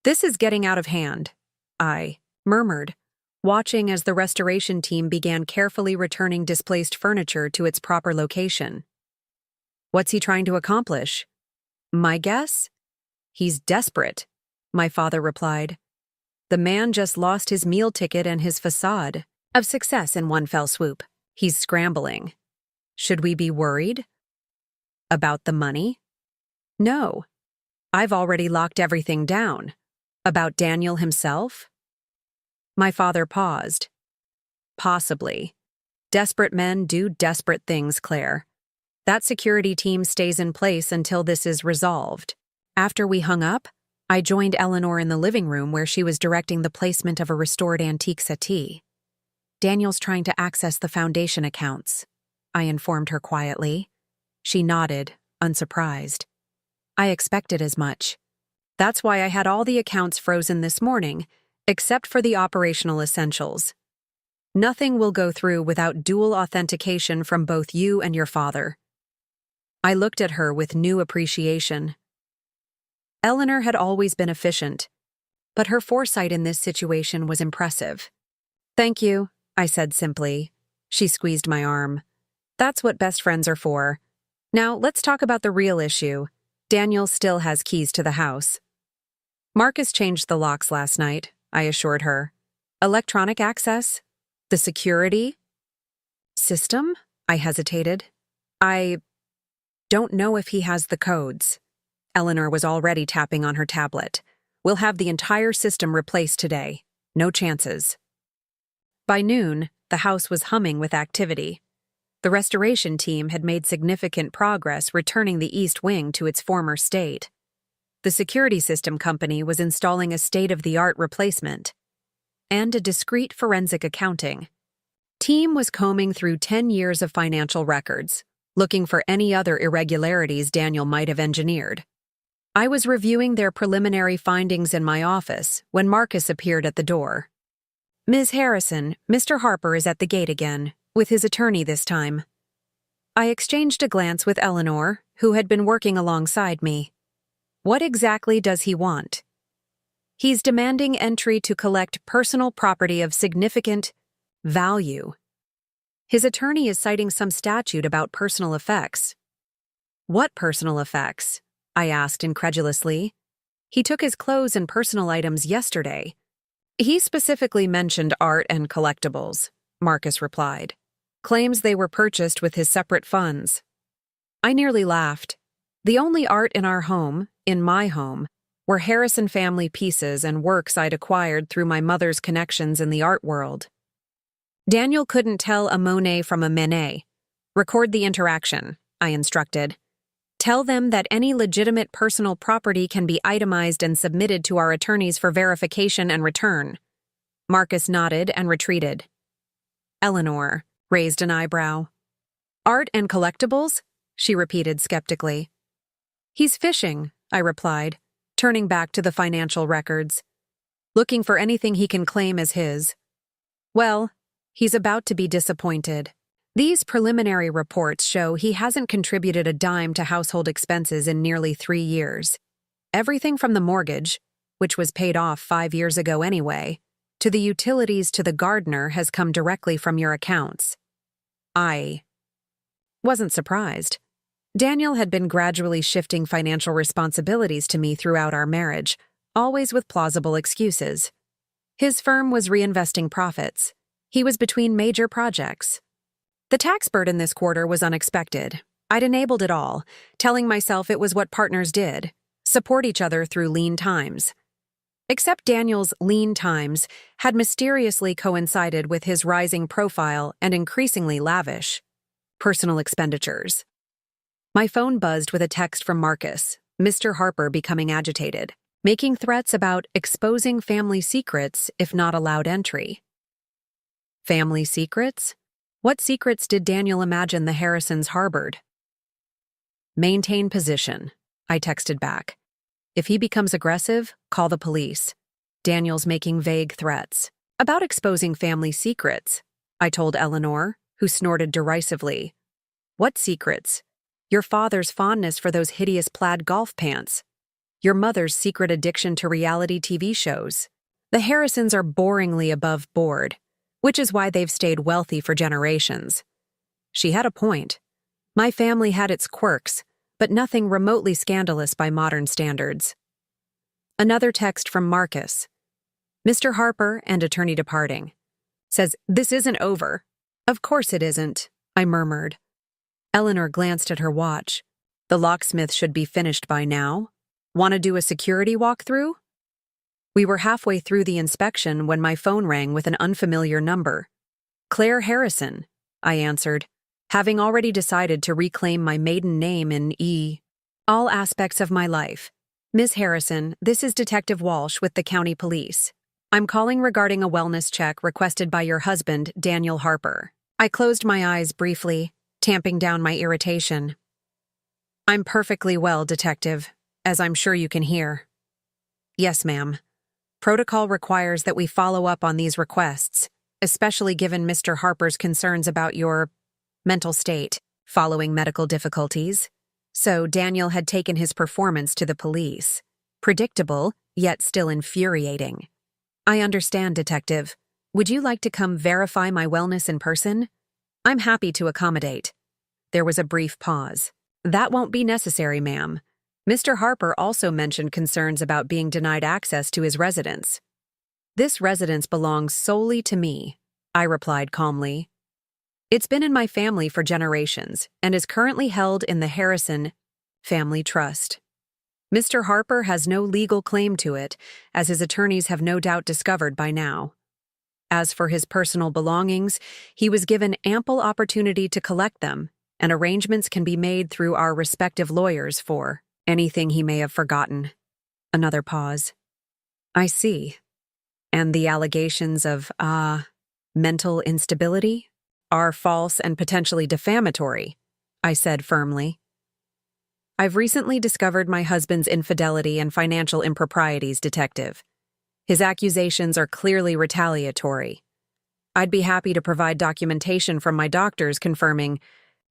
This is getting out of hand, I murmured, watching as the restoration team began carefully returning displaced furniture to its proper location. What's he trying to accomplish? My guess? He's desperate, my father replied. The man just lost his meal ticket and his facade of success in one fell swoop. He's scrambling. Should we be worried? About the money? No. I've already locked everything down. About Daniel himself? My father paused. Possibly. Desperate men do desperate things, Claire. That security team stays in place until this is resolved. After we hung up, I joined Eleanor in the living room where she was directing the placement of a restored antique settee. Daniel's trying to access the foundation accounts, I informed her quietly. She nodded, unsurprised. I expected as much. That's why I had all the accounts frozen this morning, except for the operational essentials. Nothing will go through without dual authentication from both you and your father. I looked at her with new appreciation. Eleanor had always been efficient, but her foresight in this situation was impressive. Thank you, I said simply. She squeezed my arm. That's what best friends are for. Now, let's talk about the real issue. Daniel still has keys to the house. Marcus changed the locks last night, I assured her. Electronic access? The security system? I hesitated. I don't know if he has the codes. Eleanor was already tapping on her tablet. We'll have the entire system replaced today. No chances. By noon, the house was humming with activity. The restoration team had made significant progress returning the East Wing to its former state. The security system company was installing a state-of-the-art replacement and a discreet forensic accounting. Team was combing through 10 years of financial records, looking for any other irregularities Daniel might have engineered. I was reviewing their preliminary findings in my office when Marcus appeared at the door. Ms. Harrison, Mr. Harper is at the gate again, with his attorney this time. I exchanged a glance with Eleanor, who had been working alongside me. What exactly does he want? He's demanding entry to collect personal property of significant value. His attorney is citing some statute about personal effects. What personal effects? I asked incredulously. He took his clothes and personal items yesterday. He specifically mentioned art and collectibles, Marcus replied. Claims they were purchased with his separate funds. I nearly laughed. The only art in our home, in my home, were Harrison family pieces and works I'd acquired through my mother's connections in the art world. Daniel couldn't tell a Monet from a Manet. Record the interaction, I instructed. Tell them that any legitimate personal property can be itemized and submitted to our attorneys for verification and return. Marcus nodded and retreated. Eleanor raised an eyebrow. Art and collectibles? She repeated skeptically. He's fishing, I replied, turning back to the financial records. Looking for anything he can claim as his. Well, he's about to be disappointed. These preliminary reports show he hasn't contributed a dime to household expenses in nearly 3 years. Everything from the mortgage, which was paid off 5 years ago anyway, to the utilities to the gardener has come directly from your accounts. I wasn't surprised. Daniel had been gradually shifting financial responsibilities to me throughout our marriage, always with plausible excuses. His firm was reinvesting profits. He was between major projects. The tax burden this quarter was unexpected. I'd enabled it all, telling myself it was what partners did, support each other through lean times. Except Daniel's lean times had mysteriously coincided with his rising profile and increasingly lavish personal expenditures. My phone buzzed with a text from Marcus, Mr. Harper becoming agitated, making threats about exposing family secrets if not allowed entry. Family secrets? What secrets did Daniel imagine the Harrisons harbored? Maintain position, I texted back. If he becomes aggressive, call the police. Daniel's making vague threats. About exposing family secrets, I told Eleanor, who snorted derisively. What secrets? Your father's fondness for those hideous plaid golf pants. Your mother's secret addiction to reality TV shows. The Harrisons are boringly above board, which is why they've stayed wealthy for generations. She had a point. My family had its quirks, but nothing remotely scandalous by modern standards. Another text from Marcus. Mr. Harper and attorney departing. Says, this isn't over. Of course it isn't, I murmured. Eleanor glanced at her watch. The locksmith should be finished by now. Want to do a security walkthrough? We were halfway through the inspection when my phone rang with an unfamiliar number. Claire Harrison, I answered. having already decided to reclaim my maiden name in all aspects of my life. Ms. Harrison, this is Detective Walsh with the County Police. I'm calling regarding a wellness check requested by your husband, Daniel Harper. I closed my eyes briefly, tamping down my irritation. I'm perfectly well, Detective, as I'm sure you can hear. Yes, ma'am. Protocol requires that we follow up on these requests, especially given Mr. Harper's concerns about your mental state following medical difficulties. So Daniel had taken his performance to the police. Predictable, yet still infuriating. I understand, Detective. Would you like to come verify my wellness in person? I'm happy to accommodate. There was a brief pause. That won't be necessary, ma'am. Mr. Harper also mentioned concerns about being denied access to his residence. This residence belongs solely to me, I replied calmly. It's been in my family for generations and is currently held in the Harrison Family Trust. Mr. Harper has no legal claim to it, as his attorneys have no doubt discovered by now. As for his personal belongings, he was given ample opportunity to collect them, and arrangements can be made through our respective lawyers for anything he may have forgotten. Another pause. I see. And the allegations of, mental instability are false and potentially defamatory, I said firmly. I've recently discovered my husband's infidelity and financial improprieties, Detective. His accusations are clearly retaliatory. I'd be happy to provide documentation from my doctors confirming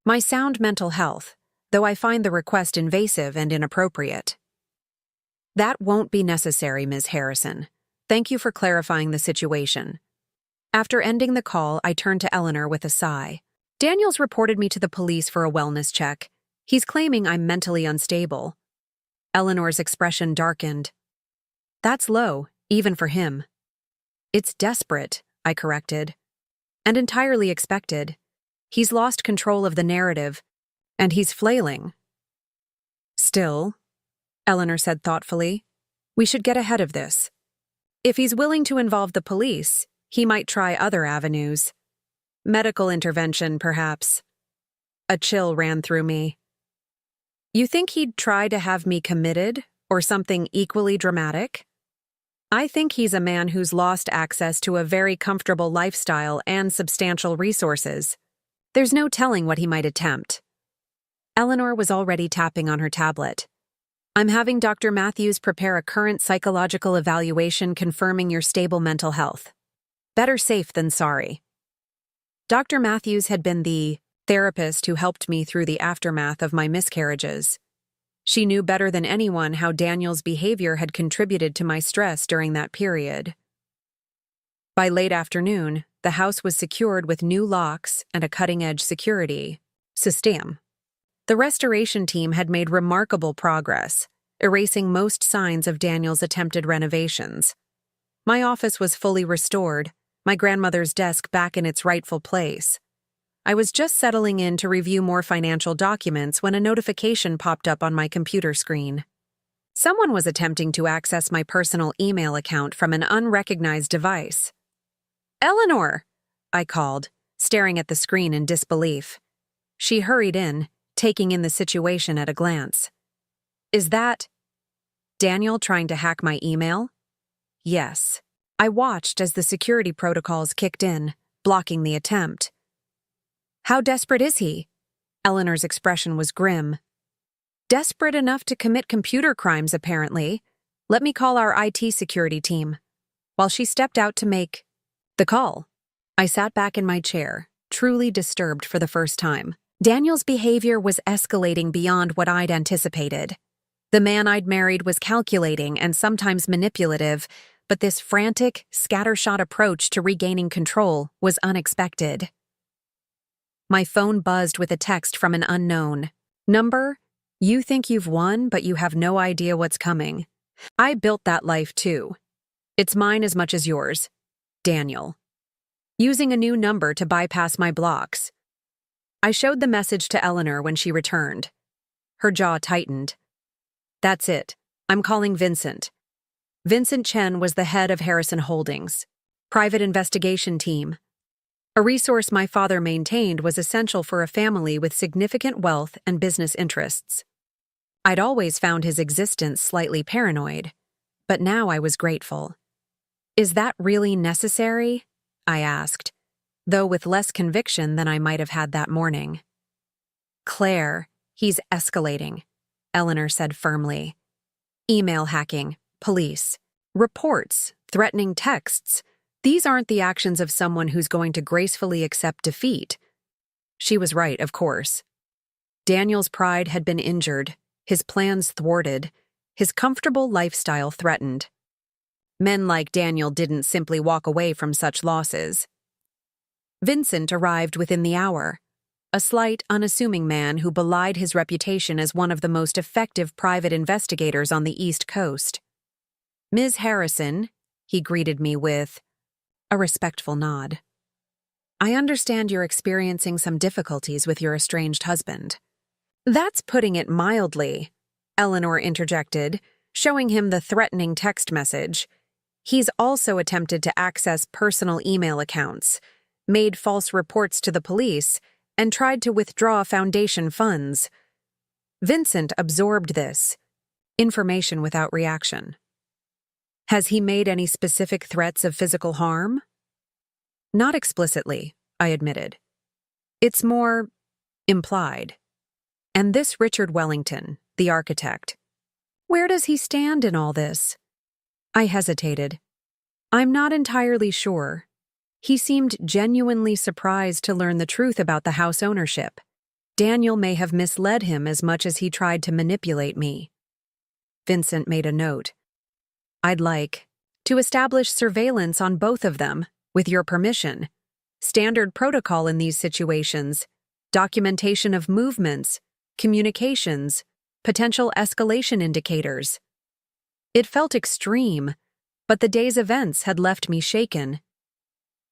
my sound mental health, though I find the request invasive and inappropriate. That won't be necessary, Ms. Harrison. Thank you for clarifying the situation. After ending the call, I turned to Eleanor with a sigh. Daniel's reported me to the police for a wellness check. He's claiming I'm mentally unstable. Eleanor's expression darkened. That's low, even for him. It's desperate, I corrected. And entirely expected. He's lost control of the narrative, and he's flailing. Still, Eleanor said thoughtfully, we should get ahead of this. If he's willing to involve the police, he might try other avenues. Medical intervention, perhaps. A chill ran through me. You think he'd try to have me committed, or something equally dramatic? I think he's a man who's lost access to a very comfortable lifestyle and substantial resources. There's no telling what he might attempt. Eleanor was already tapping on her tablet. I'm having Dr. Matthews prepare a current psychological evaluation confirming your stable mental health. Better safe than sorry. Dr. Matthews had been the therapist who helped me through the aftermath of my miscarriages. She knew better than anyone how Daniel's behavior had contributed to my stress during that period. By late afternoon, the house was secured with new locks and a cutting-edge security system. The restoration team had made remarkable progress, erasing most signs of Daniel's attempted renovations. My office was fully restored, my grandmother's desk back in its rightful place. I was just settling in to review more financial documents when a notification popped up on my computer screen. Someone was attempting to access my personal email account from an unrecognized device. Eleanor! I called, staring at the screen in disbelief. She hurried in, taking in the situation at a glance. Is that Daniel trying to hack my email? Yes. I watched as the security protocols kicked in, blocking the attempt. How desperate is he? Eleanor's expression was grim. Desperate enough to commit computer crimes, apparently. Let me call our IT security team. While she stepped out to make the call, I sat back in my chair, truly disturbed for the first time. Daniel's behavior was escalating beyond what I'd anticipated. The man I'd married was calculating and sometimes manipulative, but this frantic, scattershot approach to regaining control was unexpected. My phone buzzed with a text from an unknown number. You think you've won, but you have no idea what's coming. I built that life too. It's mine as much as yours. Daniel. Using a new number to bypass my blocks. I showed the message to Eleanor when she returned. Her jaw tightened. That's it. I'm calling Vincent. Vincent Chen was the head of Harrison Holdings. Private investigation team. A resource my father maintained was essential for a family with significant wealth and business interests. I'd always found his existence slightly paranoid, but now I was grateful. "Is that really necessary?" I asked, though with less conviction than I might have had that morning. "Claire, he's escalating," Eleanor said firmly. "Email hacking, police, reports, threatening texts. These aren't the actions of someone who's going to gracefully accept defeat." She was right, of course. Daniel's pride had been injured, his plans thwarted, his comfortable lifestyle threatened. Men like Daniel didn't simply walk away from such losses. Vincent arrived within the hour, a slight, unassuming man who belied his reputation as one of the most effective private investigators on the East Coast. "Ms. Harrison," he greeted me with a respectful nod. "I understand you're experiencing some difficulties with your estranged husband." "That's putting it mildly," Eleanor interjected, showing him the threatening text message. "He's also attempted to access personal email accounts, made false reports to the police, and tried to withdraw foundation funds." Vincent absorbed this information without reaction. "Has he made any specific threats of physical harm?" "Not explicitly," I admitted. "It's more implied." "And this Richard Wellington, the architect, where does he stand in all this?" I hesitated. "I'm not entirely sure." He seemed genuinely surprised to learn the truth about the house ownership. Daniel may have misled him as much as he tried to manipulate me. Vincent made a note. "I'd like to establish surveillance on both of them, with your permission. Standard protocol in these situations, documentation of movements, communications, potential escalation indicators." It felt extreme, but the day's events had left me shaken.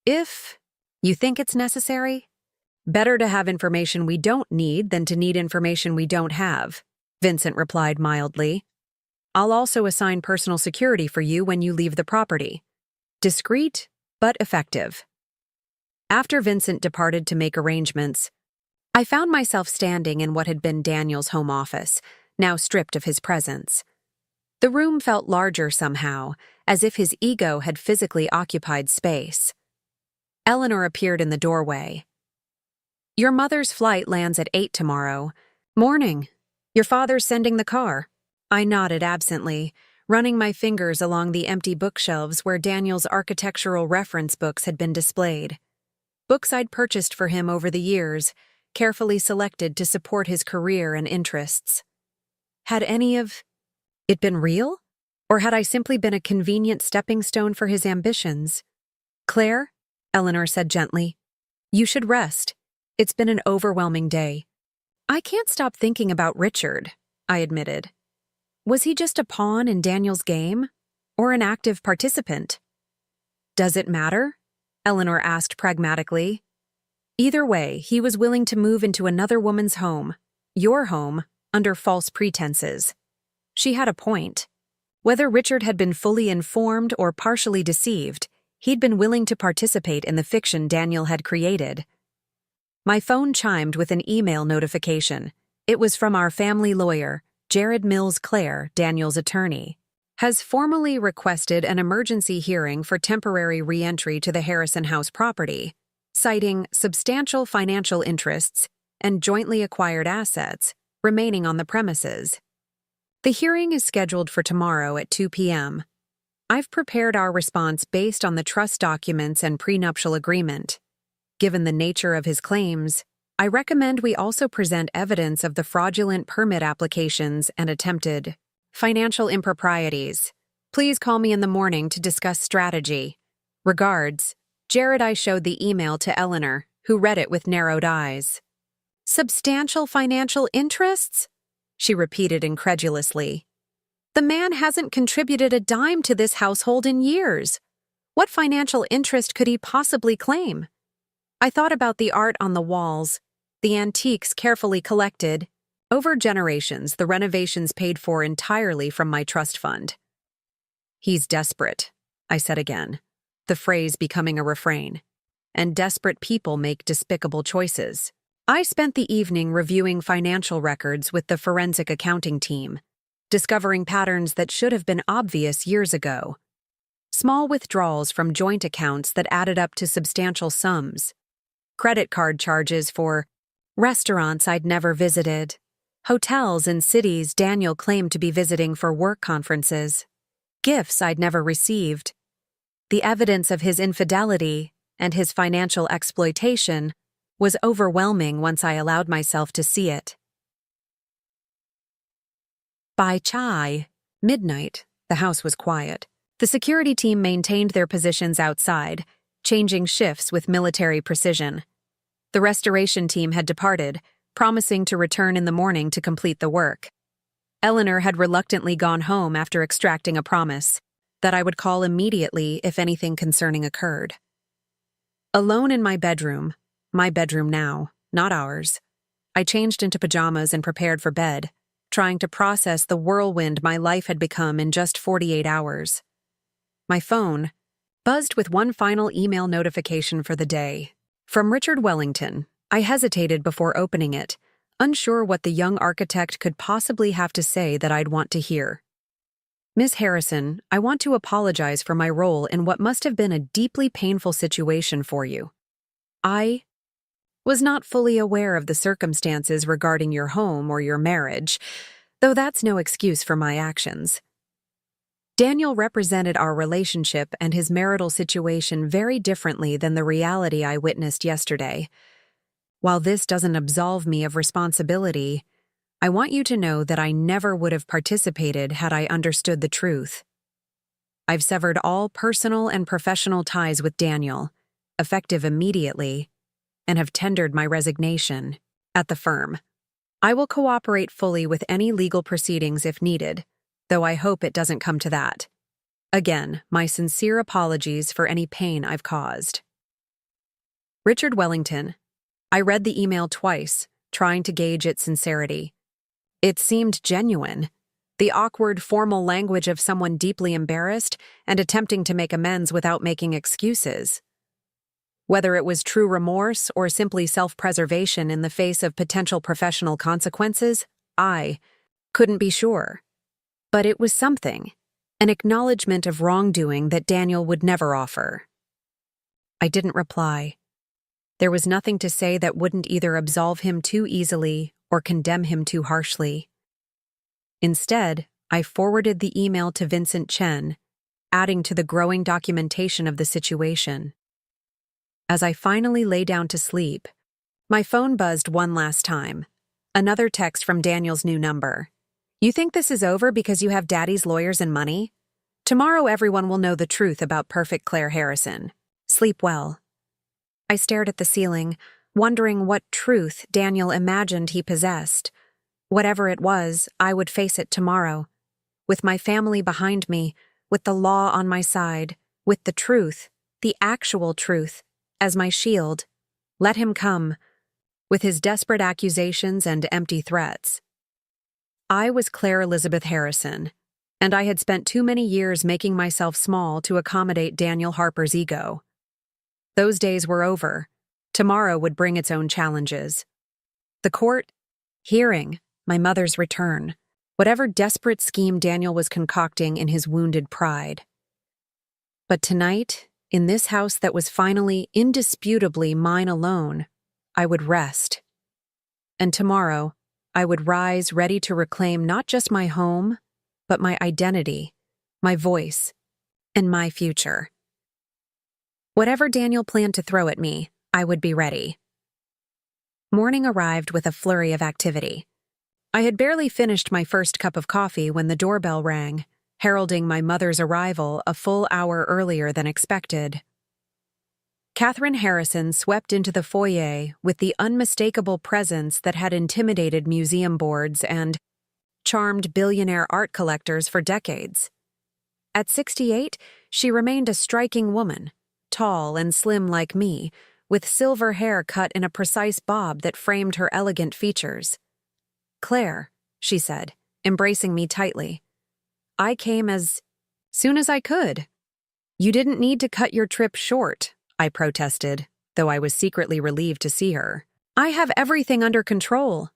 "If you think it's necessary, better to have information we don't need than to need information we don't have," Vincent replied mildly. "I'll also assign personal security for you when you leave the property. Discreet, but effective." After Vincent departed to make arrangements, I found myself standing in what had been Daniel's home office, now stripped of his presence. The room felt larger somehow, as if his ego had physically occupied space. Eleanor appeared in the doorway. "Your mother's flight lands at 8 tomorrow. Morning. Your father's sending the car." I nodded absently, running my fingers along the empty bookshelves where Daniel's architectural reference books had been displayed. Books I'd purchased for him over the years, carefully selected to support his career and interests. Had any of it been real? Or had I simply been a convenient stepping stone for his ambitions? "Claire," Eleanor said gently, "you should rest. It's been an overwhelming day." "I can't stop thinking about Richard," I admitted. Was he just a pawn in Daniel's game? Or an active participant? "Does it matter?" Eleanor asked pragmatically. "Either way, he was willing to move into another woman's home, your home, under false pretenses." She had a point. Whether Richard had been fully informed or partially deceived, he'd been willing to participate in the fiction Daniel had created. My phone chimed with an email notification. It was from our family lawyer, Jared Mills Clare, Daniel's attorney. "Has formally requested an emergency hearing for temporary re-entry to the Harrison House property, citing substantial financial interests and jointly acquired assets remaining on the premises. The hearing is scheduled for tomorrow at 2 p.m. I've prepared our response based on the trust documents and prenuptial agreement. Given the nature of his claims, I recommend we also present evidence of the fraudulent permit applications and attempted financial improprieties. Please call me in the morning to discuss strategy. Regards, Jared." I showed the email to Eleanor, who read it with narrowed eyes. "Substantial financial interests?" she repeated incredulously. "The man hasn't contributed a dime to this household in years. What financial interest could he possibly claim?" I thought about the art on the walls, the antiques carefully collected. Over generations, the renovations paid for entirely from my trust fund. "He's desperate," I said again, the phrase becoming a refrain. and desperate people make despicable choices. I spent the evening reviewing financial records with the forensic accounting team, discovering patterns that should have been obvious years ago. Small withdrawals from joint accounts that added up to substantial sums. Credit card charges for restaurants I'd never visited. Hotels in cities Daniel claimed to be visiting for work conferences. Gifts I'd never received. The evidence of his infidelity and his financial exploitation was overwhelming once I allowed myself to see it. By midnight, the house was quiet. The security team maintained their positions outside, changing shifts with military precision. The restoration team had departed, promising to return in the morning to complete the work. Eleanor had reluctantly gone home after extracting a promise that I would call immediately if anything concerning occurred. Alone in my bedroom now, not ours, I changed into pajamas and prepared for bed, trying to process the whirlwind my life had become in just 48 hours. My phone buzzed with one final email notification for the day. From Richard Wellington. I hesitated before opening it, unsure what the young architect could possibly have to say that I'd want to hear. Miss Harrison, I want to apologize for my role in what must have been a deeply painful situation for you. I was not fully aware of the circumstances regarding your home or your marriage, though that's no excuse for my actions. Daniel represented our relationship and his marital situation very differently than the reality I witnessed yesterday. While this doesn't absolve me of responsibility, I want you to know that I never would have participated had I understood the truth. I've severed all personal and professional ties with Daniel, effective immediately, and have tendered my resignation at the firm. I will cooperate fully with any legal proceedings if needed, though I hope it doesn't come to that. Again, my sincere apologies for any pain I've caused. Richard Wellington. I read the email twice, trying to gauge its sincerity. It seemed genuine, the awkward, formal language of someone deeply embarrassed and attempting to make amends without making excuses. Whether it was true remorse or simply self-preservation in the face of potential professional consequences, I couldn't be sure. But it was something, an acknowledgement of wrongdoing that Daniel would never offer. I didn't reply. There was nothing to say that wouldn't either absolve him too easily or condemn him too harshly. Instead, I forwarded the email to Vincent Chen, adding to the growing documentation of the situation. As I finally lay down to sleep, my phone buzzed one last time. Another text from Daniel's new number. You think this is over because you have Daddy's lawyers and money? Tomorrow everyone will know the truth about Perfect Claire Harrison. Sleep well. I stared at the ceiling, wondering what truth Daniel imagined he possessed. Whatever it was, I would face it tomorrow. With my family behind me, with the law on my side, with the truth, the actual truth, as my shield. Let him come, with his desperate accusations and empty threats. I was Claire Elizabeth Harrison, and I had spent too many years making myself small to accommodate Daniel Harper's ego. Those days were over. Tomorrow would bring its own challenges. The court, hearing, my mother's return, whatever desperate scheme Daniel was concocting in his wounded pride. But tonight, in this house that was finally, indisputably mine alone, I would rest. And tomorrow, I would rise ready to reclaim not just my home, but my identity, my voice, and my future. Whatever Daniel planned to throw at me, I would be ready. Morning arrived with a flurry of activity. I had barely finished my first cup of coffee when the doorbell rang, heralding my mother's arrival a full hour earlier than expected. Catherine Harrison swept into the foyer with the unmistakable presence that had intimidated museum boards and charmed billionaire art collectors for decades. At 68, she remained a striking woman, tall and slim like me, with silver hair cut in a precise bob that framed her elegant features. "Claire," she said, embracing me tightly. "I came as soon as I could." "You didn't need to cut your trip short," I protested, though I was secretly relieved to see her. "I have everything under control."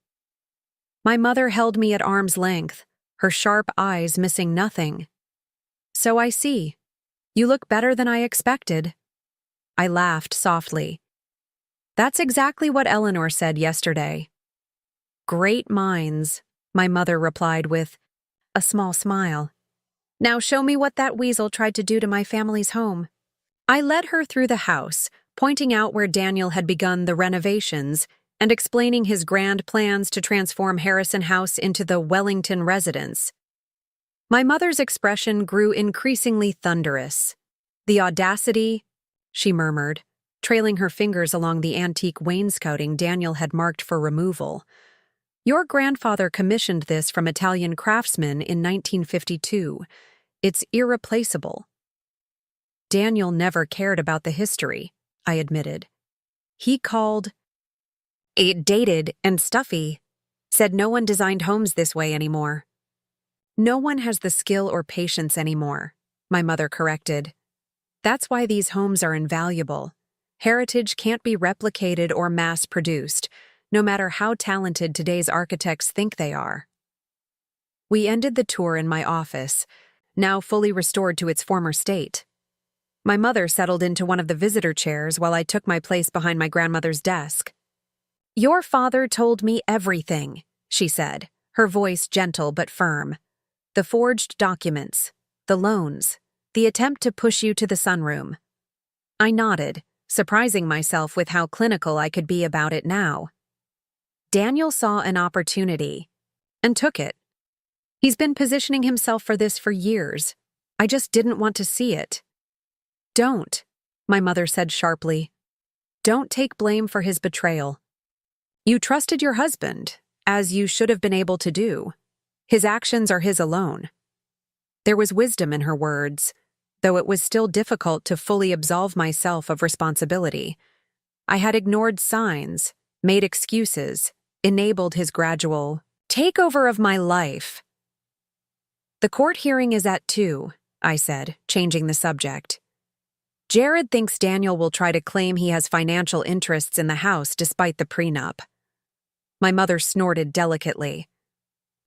My mother held me at arm's length, her sharp eyes missing nothing. "So I see. You look better than I expected." I laughed softly. "That's exactly what Eleanor said yesterday." "Great minds," my mother replied with a small smile. "Now show me what that weasel tried to do to my family's home." I led her through the house, pointing out where Daniel had begun the renovations and explaining his grand plans to transform Harrison House into the Wellington residence. My mother's expression grew increasingly thunderous. "The audacity," she murmured, trailing her fingers along the antique wainscoting Daniel had marked for removal. "Your grandfather commissioned this from Italian craftsmen in 1952. It's irreplaceable." "Daniel never cared about the history," I admitted. "He called it dated and stuffy, said no one designed homes this way anymore." "No one has the skill or patience anymore," my mother corrected. "That's why these homes are invaluable. Heritage can't be replicated or mass-produced, no matter how talented today's architects think they are." We ended the tour in my office, now fully restored to its former state. My mother settled into one of the visitor chairs while I took my place behind my grandmother's desk. "Your father told me everything," she said, her voice gentle but firm. "The forged documents, the loans, the attempt to push you to the sunroom." I nodded, surprising myself with how clinical I could be about it now. "Daniel saw an opportunity and took it. He's been positioning himself for this for years. I just didn't want to see it." "Don't," my mother said sharply. "Don't take blame for his betrayal. You trusted your husband, as you should have been able to do. His actions are his alone." There was wisdom in her words, though it was still difficult to fully absolve myself of responsibility. I had ignored signs, made excuses, enabled his gradual takeover of my life. "The court hearing is at 2, I said, changing the subject. "Jared thinks Daniel will try to claim he has financial interests in the house despite the prenup." My mother snorted delicately.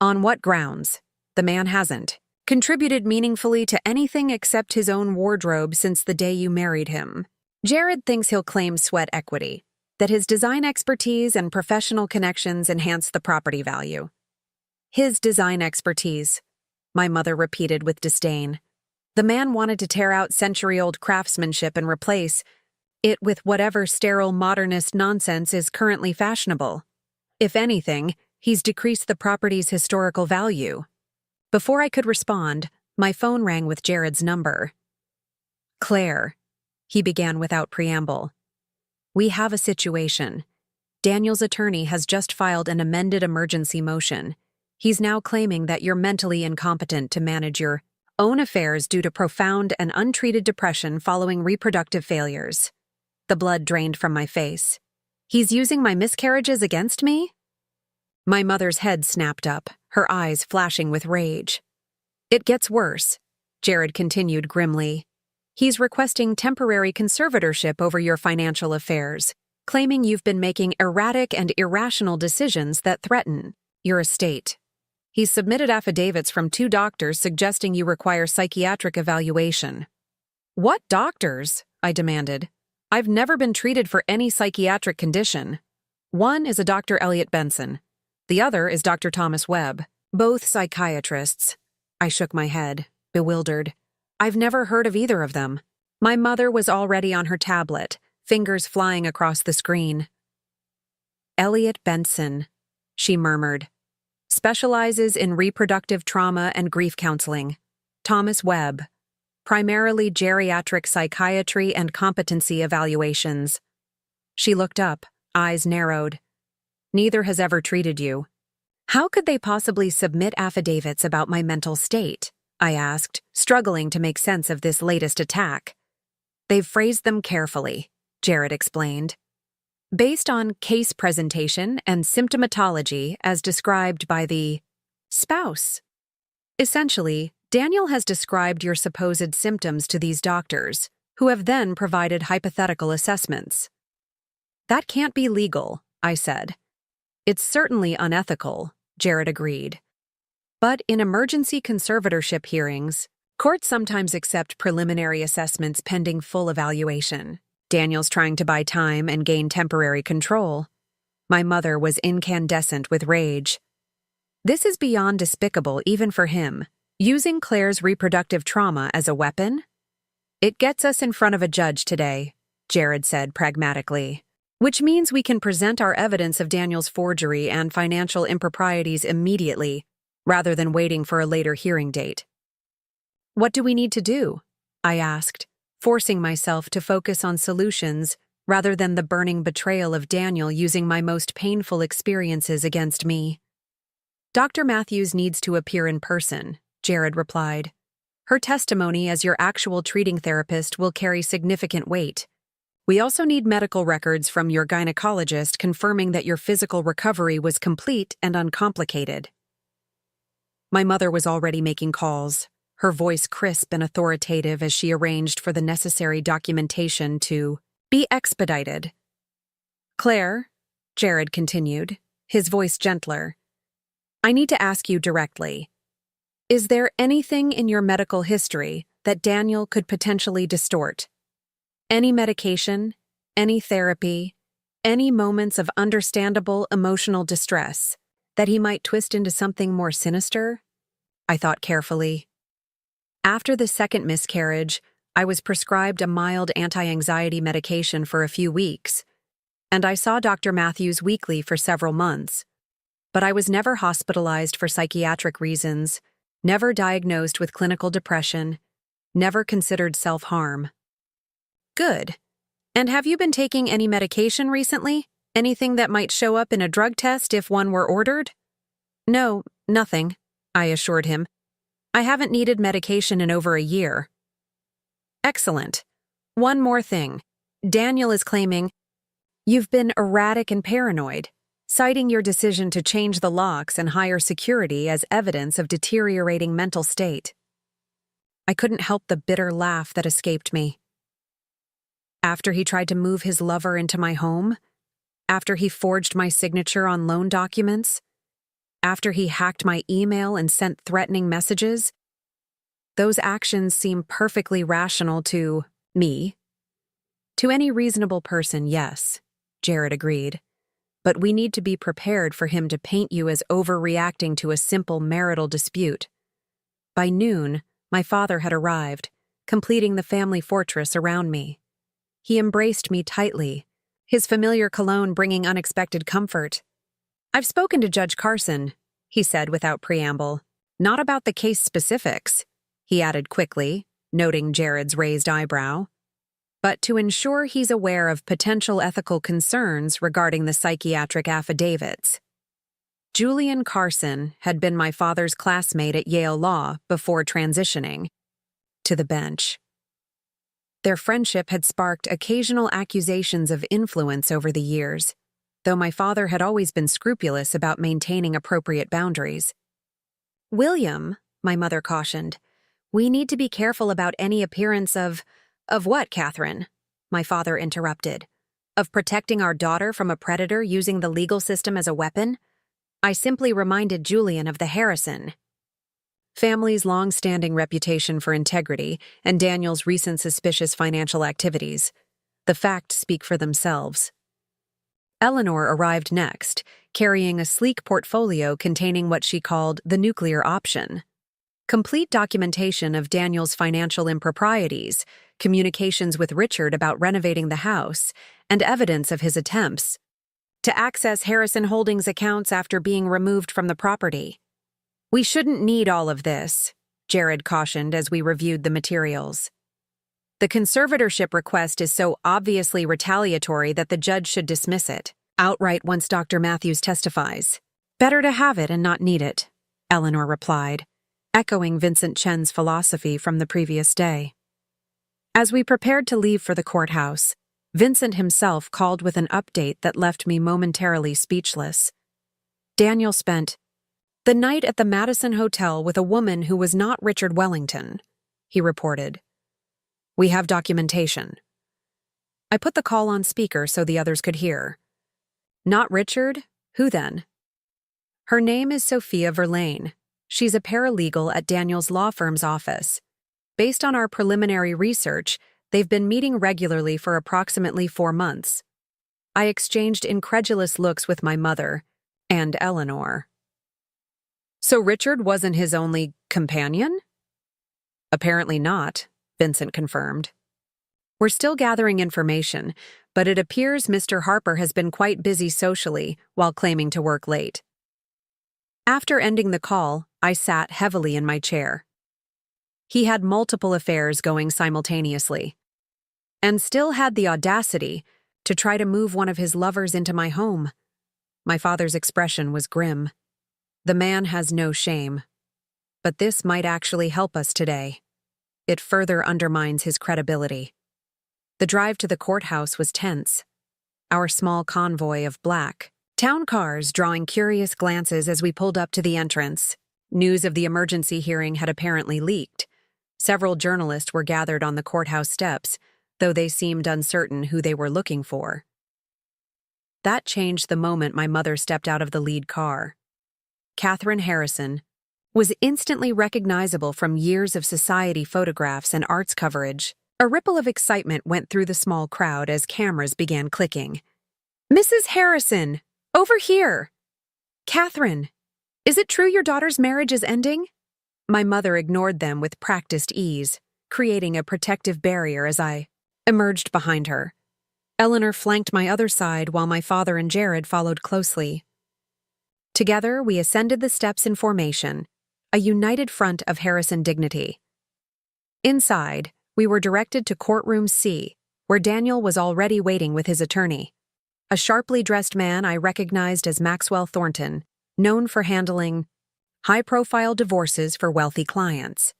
"On what grounds? The man hasn't contributed meaningfully to anything except his own wardrobe since the day you married him. Jared thinks he'll claim sweat equity, that his design expertise and professional connections enhance the property value." "His design expertise," my mother repeated with disdain. "The man wanted to tear out century-old craftsmanship and replace it with whatever sterile modernist nonsense is currently fashionable. If anything, he's decreased the property's historical value." Before I could respond, my phone rang with Jared's number. "Claire," he began without preamble. "We have a situation. Daniel's attorney has just filed an amended emergency motion. He's now claiming that you're mentally incompetent to manage your own affairs due to profound and untreated depression following reproductive failures." The blood drained from my face. "He's using my miscarriages against me?" My mother's head snapped up, her eyes flashing with rage. "It gets worse," Jared continued grimly. "He's requesting temporary conservatorship over your financial affairs, claiming you've been making erratic and irrational decisions that threaten your estate. He's submitted affidavits from 2 doctors suggesting you require psychiatric evaluation." "What doctors?" I demanded. "I've never been treated for any psychiatric condition." "One is a Dr. Elliot Benson. The other is Dr. Thomas Webb, both psychiatrists." I shook my head, bewildered. "I've never heard of either of them." My mother was already on her tablet, fingers flying across the screen. "Elliot Benson," she murmured. "Specializes in reproductive trauma and grief counseling. Thomas Webb. Primarily geriatric psychiatry and competency evaluations." She looked up, eyes narrowed. "Neither has ever treated you." "How could they possibly submit affidavits about my mental state?" I asked, struggling to make sense of this latest attack. "They've phrased them carefully," Jared explained. "Based on case presentation and symptomatology as described by the spouse. Essentially, Daniel has described your supposed symptoms to these doctors, who have then provided hypothetical assessments. That can't be legal, I said. It's certainly unethical, Jared agreed. But in emergency conservatorship hearings, courts sometimes accept preliminary assessments pending full evaluation. Daniel's trying to buy time and gain temporary control. My mother was incandescent with rage. This is beyond despicable even for him. Using Claire's reproductive trauma as a weapon? It gets us in front of a judge today, Jared said pragmatically, which means we can present our evidence of Daniel's forgery and financial improprieties immediately, rather than waiting for a later hearing date. What do we need to do? I asked, forcing myself to focus on solutions rather than the burning betrayal of Daniel using my most painful experiences against me. Dr. Matthews needs to appear in person, Jared replied. Her testimony as your actual treating therapist will carry significant weight. We also need medical records from your gynecologist confirming that your physical recovery was complete and uncomplicated. My mother was already making calls, her voice crisp and authoritative as she arranged for the necessary documentation to be expedited. Claire, Jared continued, his voice gentler, I need to ask you directly. Is there anything in your medical history that Daniel could potentially distort? Any medication, any therapy, any moments of understandable emotional distress that he might twist into something more sinister? I thought carefully. After the second miscarriage, I was prescribed a mild anti-anxiety medication for a few weeks, and I saw Dr. Matthews weekly for several months. But I was never hospitalized for psychiatric reasons, never diagnosed with clinical depression, never considered self-harm. Good. And have you been taking any medication recently? Anything that might show up in a drug test if one were ordered? No, nothing, I assured him. I haven't needed medication in over a year. Excellent. One more thing. Daniel is claiming you've been erratic and paranoid, citing your decision to change the locks and hire security as evidence of deteriorating mental state. I couldn't help the bitter laugh that escaped me. After he tried to move his lover into my home, after he forged my signature on loan documents, after he hacked my email and sent threatening messages, those actions seem perfectly rational to me. To any reasonable person, yes, Jared agreed. But we need to be prepared for him to paint you as overreacting to a simple marital dispute. By noon, my father had arrived, completing the family fortress around me. He embraced me tightly, his familiar cologne bringing unexpected comfort. I've spoken to Judge Carson, he said without preamble. Not about the case specifics, he added quickly, noting Jared's raised eyebrow, but to ensure he's aware of potential ethical concerns regarding the psychiatric affidavits. Julian Carson had been my father's classmate at Yale Law before transitioning to the bench. Their friendship had sparked occasional accusations of influence over the years, though my father had always been scrupulous about maintaining appropriate boundaries. William, my mother cautioned, we need to be careful about any appearance of what, Catherine? My father interrupted. Of protecting our daughter from a predator using the legal system as a weapon? I simply reminded Julian of the Harrison family's long-standing reputation for integrity and Daniel's recent suspicious financial activities. The facts speak for themselves. Eleanor arrived next, carrying a sleek portfolio containing what she called the nuclear option. Complete documentation of Daniel's financial improprieties, communications with Richard about renovating the house, and evidence of his attempts to access Harrison Holdings accounts after being removed from the property. We shouldn't need all of this, Jared cautioned as we reviewed the materials. The conservatorship request is so obviously retaliatory that the judge should dismiss it outright once Dr. Matthews testifies. Better to have it and not need it, Eleanor replied, echoing Vincent Chen's philosophy from the previous day. As we prepared to leave for the courthouse, Vincent himself called with an update that left me momentarily speechless. Daniel spent the night at the Madison Hotel with a woman who was not Richard Wellington, he reported. We have documentation. I put the call on speaker so the others could hear. Not Richard? Who then? Her name is Sophia Verlaine. She's a paralegal at Daniel's law firm's office. Based on our preliminary research, they've been meeting regularly for approximately 4 months. I exchanged incredulous looks with my mother and Eleanor. So Richard wasn't his only companion? Apparently not, Vincent confirmed. We're still gathering information, but it appears Mr. Harper has been quite busy socially while claiming to work late. After ending the call, I sat heavily in my chair. He had multiple affairs going simultaneously, and still had the audacity to try to move one of his lovers into my home. My father's expression was grim. The man has no shame. But this might actually help us today. It further undermines his credibility. The drive to the courthouse was tense. Our small convoy of black town cars drawing curious glances as we pulled up to the entrance. News of the emergency hearing had apparently leaked. Several journalists were gathered on the courthouse steps, though they seemed uncertain who they were looking for. That changed the moment my mother stepped out of the lead car. Catherine Harrison was instantly recognizable from years of society photographs and arts coverage. A ripple of excitement went through the small crowd as cameras began clicking. "Mrs. Harrison! Over here! Catherine, is it true your daughter's marriage is ending?" My mother ignored them with practiced ease, creating a protective barrier as I emerged behind her. Eleanor flanked my other side while my father and Jared followed closely. Together, we ascended the steps in formation, a united front of Harrison dignity. Inside, we were directed to courtroom C, where Daniel was already waiting with his attorney. A sharply dressed man I recognized as Maxwell Thornton, known for handling high-profile divorces for wealthy clients.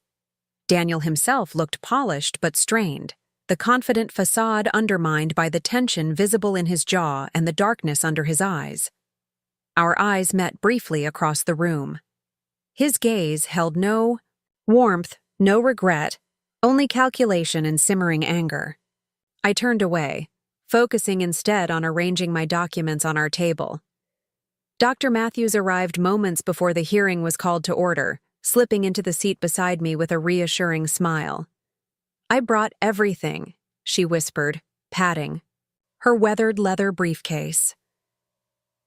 Daniel himself looked polished but strained, the confident facade undermined by the tension visible in his jaw and the darkness under his eyes. Our eyes met briefly across the room. His gaze held no warmth, no regret, only calculation and simmering anger. I turned away, focusing instead on arranging my documents on our table. Dr. Matthews arrived moments before the hearing was called to order, slipping into the seat beside me with a reassuring smile. "I brought everything," she whispered, patting her weathered leather briefcase.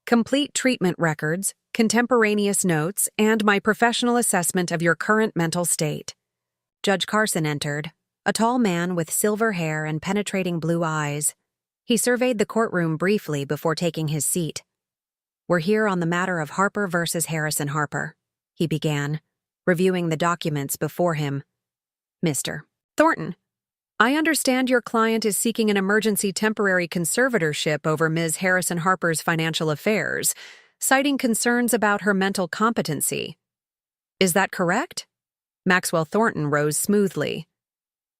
"Complete treatment records, contemporaneous notes, and my professional assessment of your current mental state." Judge Carson entered, a tall man with silver hair and penetrating blue eyes. He surveyed the courtroom briefly before taking his seat. "We're here on the matter of Harper versus Harrison Harper," he began, reviewing the documents before him. "Mr. Thornton, I understand your client is seeking an emergency temporary conservatorship over Ms. Harrison Harper's financial affairs, citing concerns about her mental competency. Is that correct?" Maxwell Thornton rose smoothly.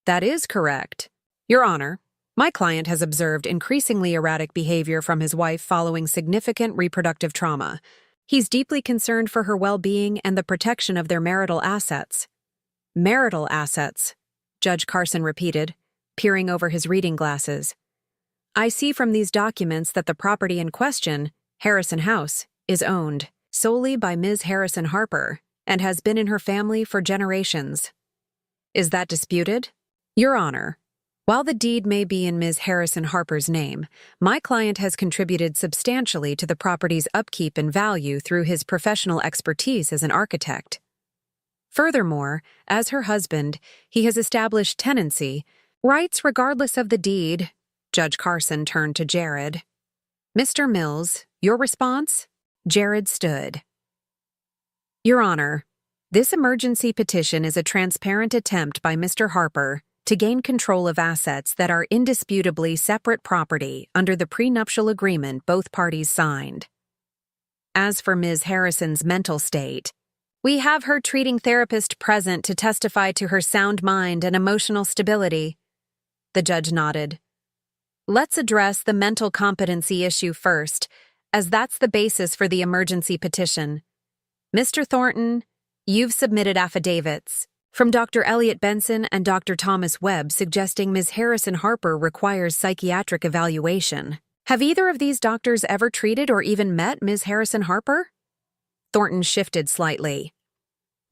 "That is correct. Your Honor, my client has observed increasingly erratic behavior from his wife following significant reproductive trauma. He's deeply concerned for her well-being and the protection of their marital assets." "Marital assets," Judge Carson repeated, peering over his reading glasses. "I see from these documents that the property in question, Harrison House, is owned solely by Ms. Harrison Harper and has been in her family for generations. Is that disputed?" "Your Honor, while the deed may be in Ms. Harrison Harper's name, my client has contributed substantially to the property's upkeep and value through his professional expertise as an architect. Furthermore, as her husband, he has established tenancy rights regardless of the deed." Judge Carson turned to Jared. "Mr. Mills, your response?" Jared stood. "Your Honor, this emergency petition is a transparent attempt by Mr. Harper to gain control of assets that are indisputably separate property under the prenuptial agreement both parties signed. As for Ms. Harrison's mental state, we have her treating therapist present to testify to her sound mind and emotional stability." The judge nodded. "Let's address the mental competency issue first, as that's the basis for the emergency petition. Mr. Thornton, you've submitted affidavits, From Dr. Elliot Benson and Dr. Thomas Webb suggesting Ms. Harrison Harper requires psychiatric evaluation. Have either of these doctors ever treated or even met Ms. Harrison Harper? Thornton shifted slightly.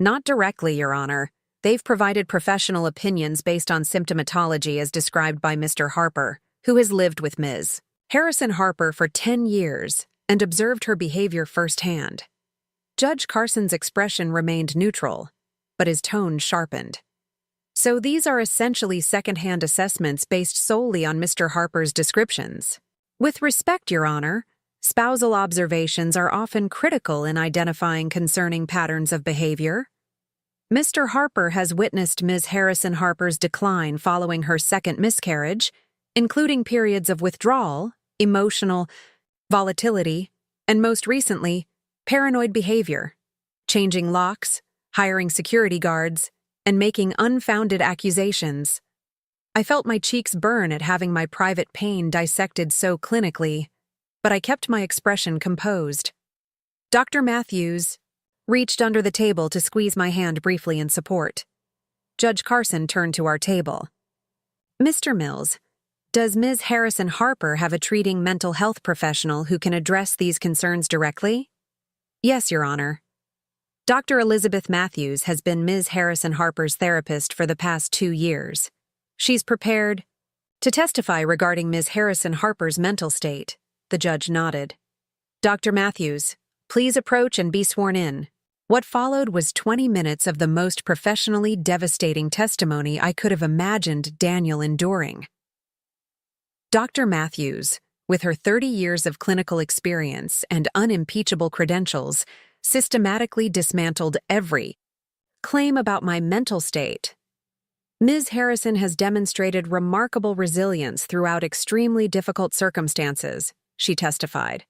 Not directly, Your Honor. They've provided professional opinions based on symptomatology as described by Mr. Harper, who has lived with Ms. Harrison Harper for 10 years and observed her behavior firsthand. Judge Carson's expression remained neutral, but his tone sharpened. So these are essentially second-hand assessments based solely on Mr. Harper's descriptions. With respect, Your Honor, spousal observations are often critical in identifying concerning patterns of behavior. Mr. Harper has witnessed Ms. Harrison Harper's decline following her second miscarriage, including periods of withdrawal, emotional volatility, and most recently, paranoid behavior, changing locks, hiring security guards, and making unfounded accusations. I felt my cheeks burn at having my private pain dissected so clinically, but I kept my expression composed. Dr. Matthews reached under the table to squeeze my hand briefly in support. Judge Carson turned to our table. Mr. Mills, does Ms. Harrison Harper have a treating mental health professional who can address these concerns directly? Yes, Your Honor. Dr. Elizabeth Matthews has been Ms. Harrison Harper's therapist for the past 2 years. She's prepared to testify regarding Ms. Harrison Harper's mental state. The judge nodded. Dr. Matthews, please approach and be sworn in. What followed was 20 minutes of the most professionally devastating testimony I could have imagined Daniel enduring. Dr. Matthews, with her 30 years of clinical experience and unimpeachable credentials, systematically dismantled every claim about my mental state. Ms. Harrison has demonstrated remarkable resilience throughout extremely difficult circumstances, she testified.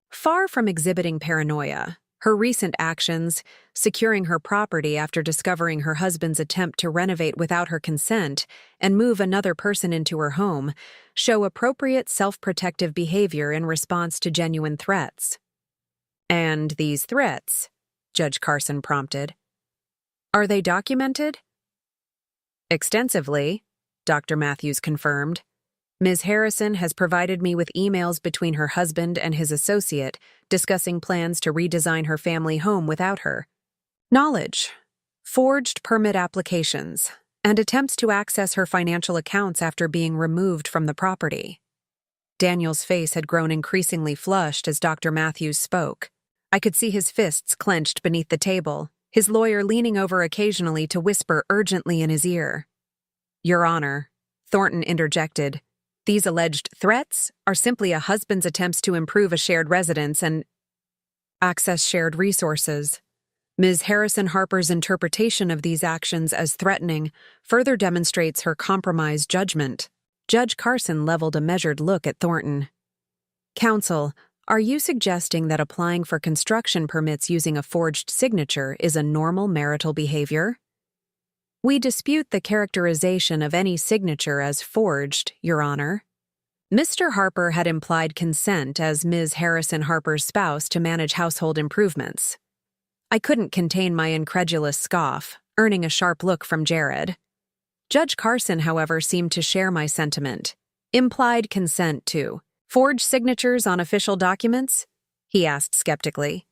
Far from exhibiting paranoia, her recent actions, securing her property after discovering her husband's attempt to renovate without her consent and move another person into her home, show appropriate self-protective behavior in response to genuine threats. And these threats, Judge Carson prompted, are they documented? Extensively, Dr. Matthews confirmed. Ms. Harrison has provided me with emails between her husband and his associate discussing plans to redesign her family home without her. Knowledge, forged permit applications, and attempts to access her financial accounts after being removed from the property. Daniel's face had grown increasingly flushed as Dr. Matthews spoke. I could see his fists clenched beneath the table, his lawyer leaning over occasionally to whisper urgently in his ear. Your Honor, Thornton interjected, these alleged threats are simply a husband's attempts to improve a shared residence and access shared resources. Ms. Harrison Harper's interpretation of these actions as threatening further demonstrates her compromised judgment. Judge Carson leveled a measured look at Thornton. Counsel, are you suggesting that applying for construction permits using a forged signature is a normal marital behavior? We dispute the characterization of any signature as forged, Your Honor. Mr. Harper had implied consent as Ms. Harrison Harper's spouse to manage household improvements. I couldn't contain my incredulous scoff, earning a sharp look from Jared. Judge Carson, however, seemed to share my sentiment. Implied consent to forged signatures on official documents? He asked skeptically.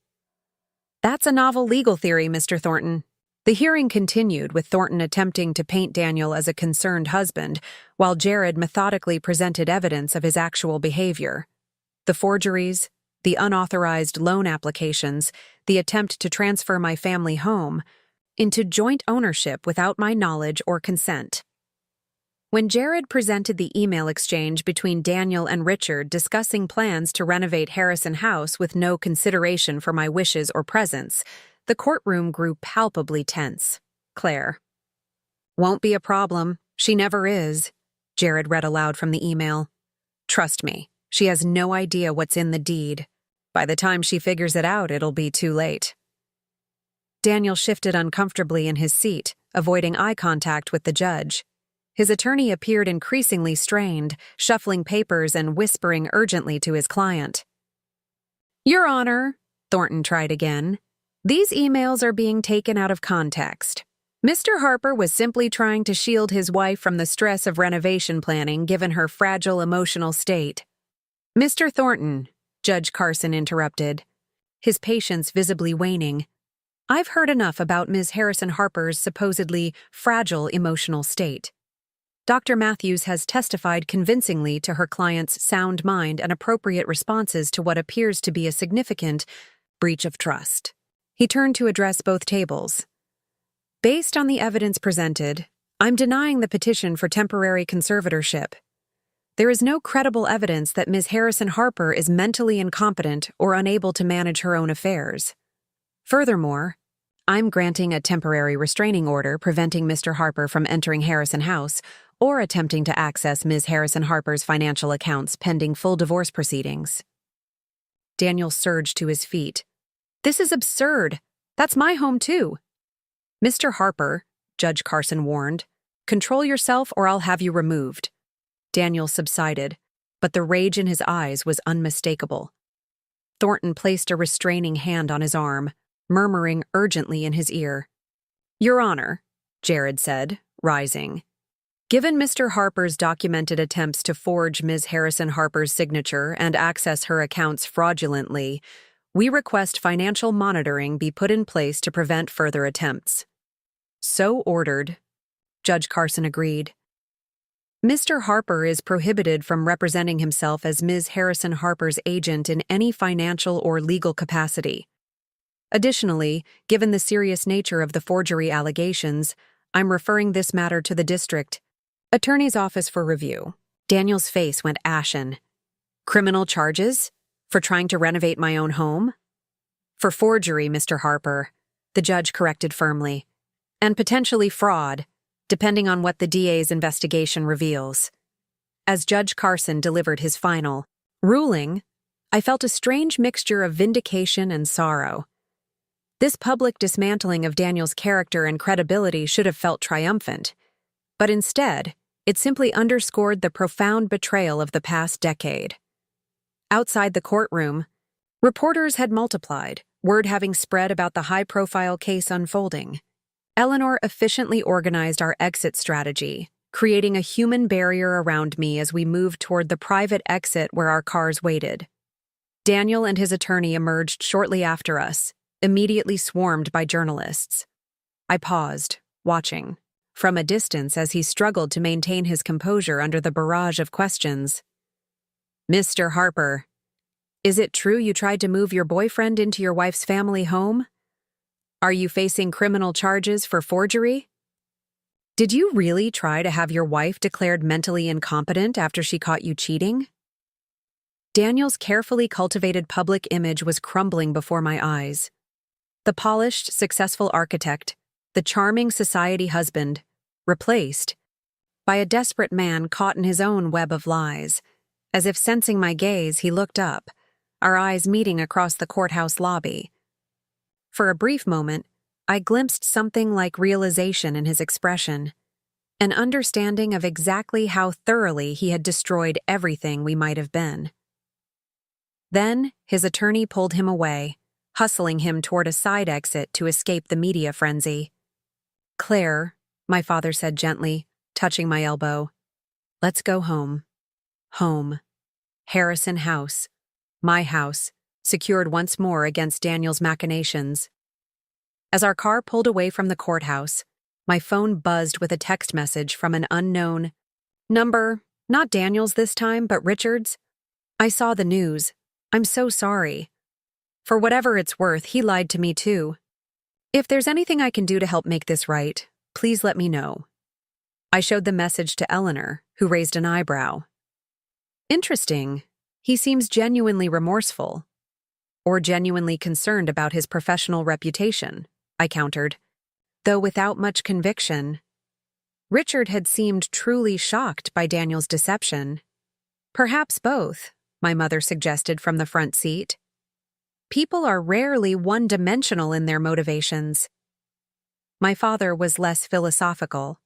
That's a novel legal theory, Mr. Thornton. The hearing continued with Thornton attempting to paint Daniel as a concerned husband, while Jared methodically presented evidence of his actual behavior. The forgeries, the unauthorized loan applications, the attempt to transfer my family home into joint ownership without my knowledge or consent. When Jared presented the email exchange between Daniel and Richard discussing plans to renovate Harrison House with no consideration for my wishes or presence, the courtroom grew palpably tense. Claire. Won't be a problem. She never is. Jared read aloud from the email. Trust me, she has no idea what's in the deed. By the time she figures it out, it'll be too late. Daniel shifted uncomfortably in his seat, avoiding eye contact with the judge. His attorney appeared increasingly strained, shuffling papers and whispering urgently to his client. Your Honor, Thornton tried again. These emails are being taken out of context. Mr. Harper was simply trying to shield his wife from the stress of renovation planning given her fragile emotional state. Mr. Thornton, Judge Carson interrupted, his patience visibly waning. I've heard enough about Ms. Harrison Harper's supposedly fragile emotional state. Dr. Matthews has testified convincingly to her client's sound mind and appropriate responses to what appears to be a significant breach of trust. He turned to address both tables. Based on the evidence presented, I'm denying the petition for temporary conservatorship. There is no credible evidence that Ms. Harrison Harper is mentally incompetent or unable to manage her own affairs. Furthermore, I'm granting a temporary restraining order preventing Mr. Harper from entering Harrison House or attempting to access Ms. Harrison Harper's financial accounts pending full divorce proceedings. Daniel surged to his feet. This is absurd. That's my home too. Mr. Harper, Judge Carson warned, control yourself or I'll have you removed. Daniel subsided, but the rage in his eyes was unmistakable. Thornton placed a restraining hand on his arm, murmuring urgently in his ear. Your Honor, Jared said, rising. Given Mr. Harper's documented attempts to forge Ms. Harrison Harper's signature and access her accounts fraudulently, we request financial monitoring be put in place to prevent further attempts. So ordered, Judge Carson agreed. Mr. Harper is prohibited from representing himself as Ms. Harrison Harper's agent in any financial or legal capacity. Additionally, given the serious nature of the forgery allegations, I'm referring this matter to the district attorney's office for review. Daniel's face went ashen. Criminal charges? For trying to renovate my own home? For forgery, Mr. Harper, the judge corrected firmly. And potentially fraud, depending on what the DA's investigation reveals. As Judge Carson delivered his final ruling, I felt a strange mixture of vindication and sorrow. This public dismantling of Daniel's character and credibility should have felt triumphant, but instead, it simply underscored the profound betrayal of the past decade. Outside the courtroom, reporters had multiplied, word having spread about the high-profile case unfolding. Eleanor efficiently organized our exit strategy, creating a human barrier around me as we moved toward the private exit where our cars waited. Daniel and his attorney emerged shortly after us, immediately swarmed by journalists. I paused, watching, from a distance as he struggled to maintain his composure under the barrage of questions. Mr. Harper, is it true you tried to move your boyfriend into your wife's family home? Are you facing criminal charges for forgery? Did you really try to have your wife declared mentally incompetent after she caught you cheating? Daniel's carefully cultivated public image was crumbling before my eyes. The polished, successful architect, the charming society husband, replaced by a desperate man caught in his own web of lies. As if sensing my gaze, he looked up, our eyes meeting across the courthouse lobby. For a brief moment, I glimpsed something like realization in his expression, an understanding of exactly how thoroughly he had destroyed everything we might have been. Then, his attorney pulled him away, hustling him toward a side exit to escape the media frenzy. Claire, my father said gently, touching my elbow, let's go home. Home. Harrison House. My house, secured once more against Daniel's machinations. As our car pulled away from the courthouse, my phone buzzed with a text message from an unknown number, not Daniel's this time, but Richard's. I saw the news. I'm so sorry. For whatever it's worth, he lied to me too. If there's anything I can do to help make this right, please let me know. I showed the message to Eleanor, who raised an eyebrow. Interesting. He seems genuinely remorseful. Or genuinely concerned about his professional reputation, I countered, though without much conviction. Richard had seemed truly shocked by Daniel's deception. Perhaps both, my mother suggested from the front seat. People are rarely one-dimensional in their motivations. My father was less philosophical.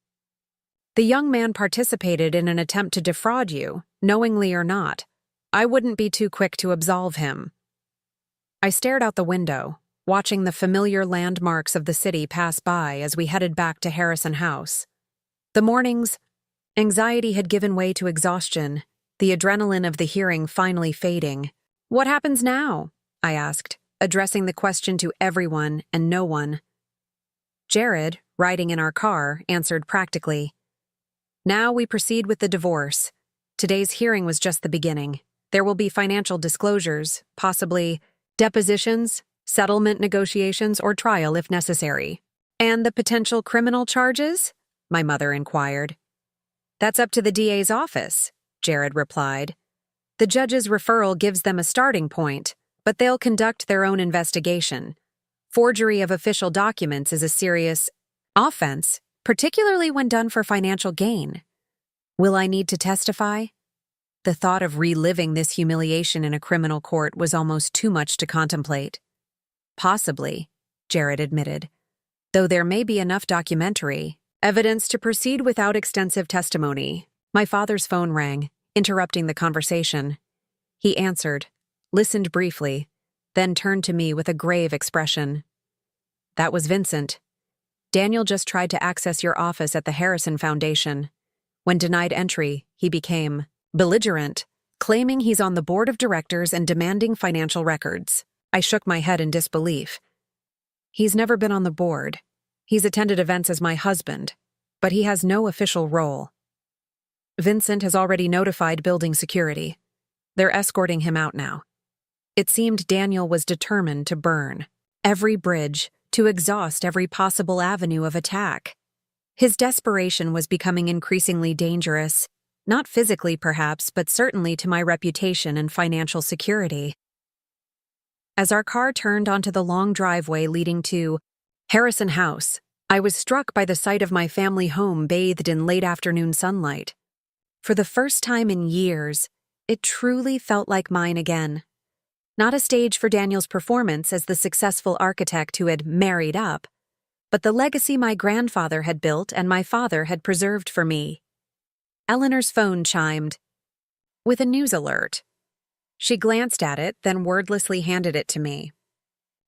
The young man participated in an attempt to defraud you, knowingly or not. I wouldn't be too quick to absolve him. I stared out the window, watching the familiar landmarks of the city pass by as we headed back to Harrison House. The morning's anxiety had given way to exhaustion, the adrenaline of the hearing finally fading. "What happens now?" I asked, addressing the question to everyone and no one. Jared, riding in our car, answered practically. "Now we proceed with the divorce. Today's hearing was just the beginning. There will be financial disclosures, possibly depositions, settlement negotiations, or trial if necessary." "And the potential criminal charges?" my mother inquired. "That's up to the DA's office," Jared replied. "The judge's referral gives them a starting point, but they'll conduct their own investigation. Forgery of official documents is a serious offense, particularly when done for financial gain. Will I need to testify?" The thought of reliving this humiliation in a criminal court was almost too much to contemplate. "Possibly," Jared admitted, "though there may be enough documentary evidence to proceed without extensive testimony." My father's phone rang, interrupting the conversation. He answered, listened briefly, then turned to me with a grave expression. "That was Vincent. Daniel just tried to access your office at the Harrison Foundation. When denied entry, he became belligerent, claiming he's on the board of directors and demanding financial records." I shook my head in disbelief. "He's never been on the board. He's attended events as my husband, but he has no official role. Vincent has already notified building security. They're escorting him out now." It seemed Daniel was determined to burn every bridge, to exhaust every possible avenue of attack. His desperation was becoming increasingly dangerous, not physically perhaps, but certainly to my reputation and financial security. As our car turned onto the long driveway leading to Harrison House, I was struck by the sight of my family home bathed in late afternoon sunlight. For the first time in years, it truly felt like mine again. Not a stage for Daniel's performance as the successful architect who had married up, but the legacy my grandfather had built and my father had preserved for me. Eleanor's phone chimed with a news alert. She glanced at it, then wordlessly handed it to me.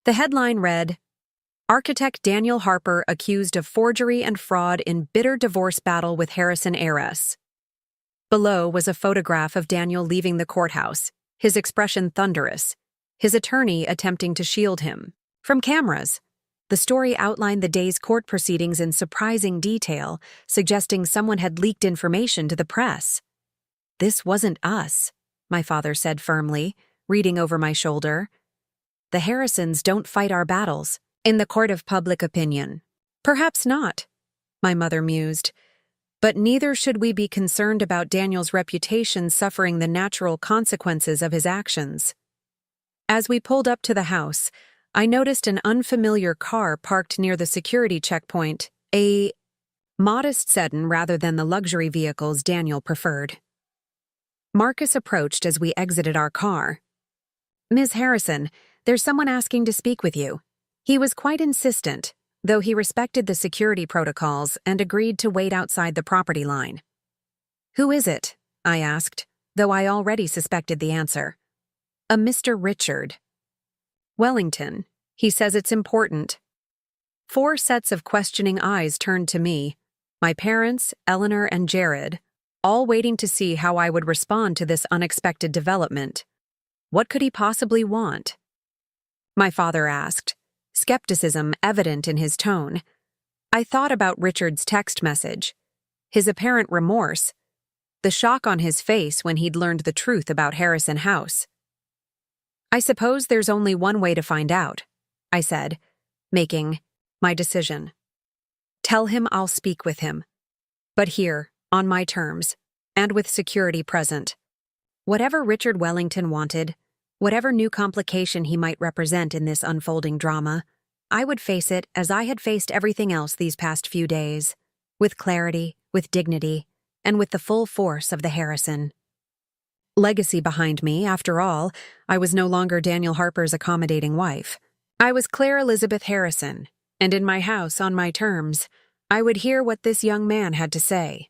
The headline read, "Architect Daniel Harper accused of forgery and fraud in bitter divorce battle with Harrison heiress." Below was a photograph of Daniel leaving the courthouse, his expression thunderous, his attorney attempting to shield him from cameras. The story outlined the day's court proceedings in surprising detail, suggesting someone had leaked information to the press. "This wasn't us," my father said firmly, reading over my shoulder. "The Harrisons don't fight our battles in the court of public opinion." "Perhaps not," my mother mused. "But neither should we be concerned about Daniel's reputation suffering the natural consequences of his actions." As we pulled up to the house, I noticed an unfamiliar car parked near the security checkpoint, a modest sedan rather than the luxury vehicles Daniel preferred. Marcus approached as we exited our car. "Ms. Harrison, there's someone asking to speak with you." He was quite insistent, though he respected the security protocols and agreed to wait outside the property line. "Who is it?" I asked, though I already suspected the answer. "A Mr. Richard Wellington. He says it's important." 4 sets of questioning eyes turned to me, my parents, Eleanor, and Jared, all waiting to see how I would respond to this unexpected development. What could he possibly want? My father asked, skepticism evident in his tone. I thought about Richard's text message, his apparent remorse, the shock on his face when he'd learned the truth about Harrison House. "I suppose there's only one way to find out," I said, making my decision. "Tell him I'll speak with him. But here, on my terms, and with security present. Whatever Richard Wellington wanted, whatever new complication he might represent in this unfolding drama, I would face it as I had faced everything else these past few days, with clarity, with dignity, and with the full force of the Harrison legacy behind me. After all, I was no longer Daniel Harper's accommodating wife. I was Claire Elizabeth Harrison, and in my house, on my terms, I would hear what this young man had to say.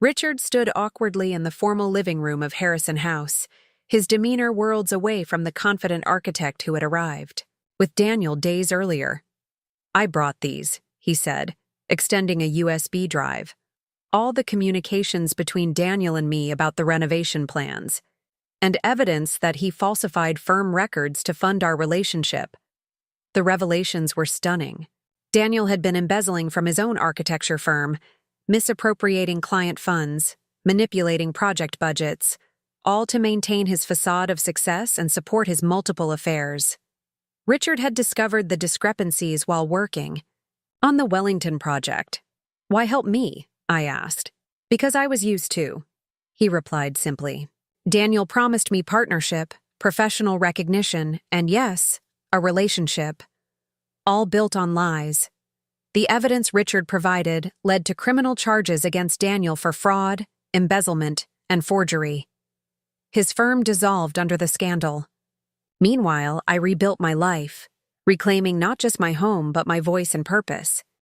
Richard stood awkwardly in the formal living room of Harrison House, his demeanor worlds away from the confident architect who had arrived. with Daniel days earlier. "I brought these," he said, extending a USB drive. All the communications between Daniel and me about the renovation plans, and evidence that he falsified firm records to fund our relationship. The revelations were stunning. Daniel had been embezzling from his own architecture firm, misappropriating client funds, manipulating project budgets, all to maintain his facade of success and support his multiple affairs. Richard had discovered the discrepancies while working on the Wellington project. "Why help me?" I asked. "Because I was used to," he replied simply. "Daniel promised me partnership, professional recognition, and yes, a relationship. All built on lies. The evidence Richard provided led to criminal charges against Daniel for fraud, embezzlement, and forgery. His firm dissolved under the scandal. Meanwhile, I rebuilt my life, reclaiming not just my home but my voice and purpose.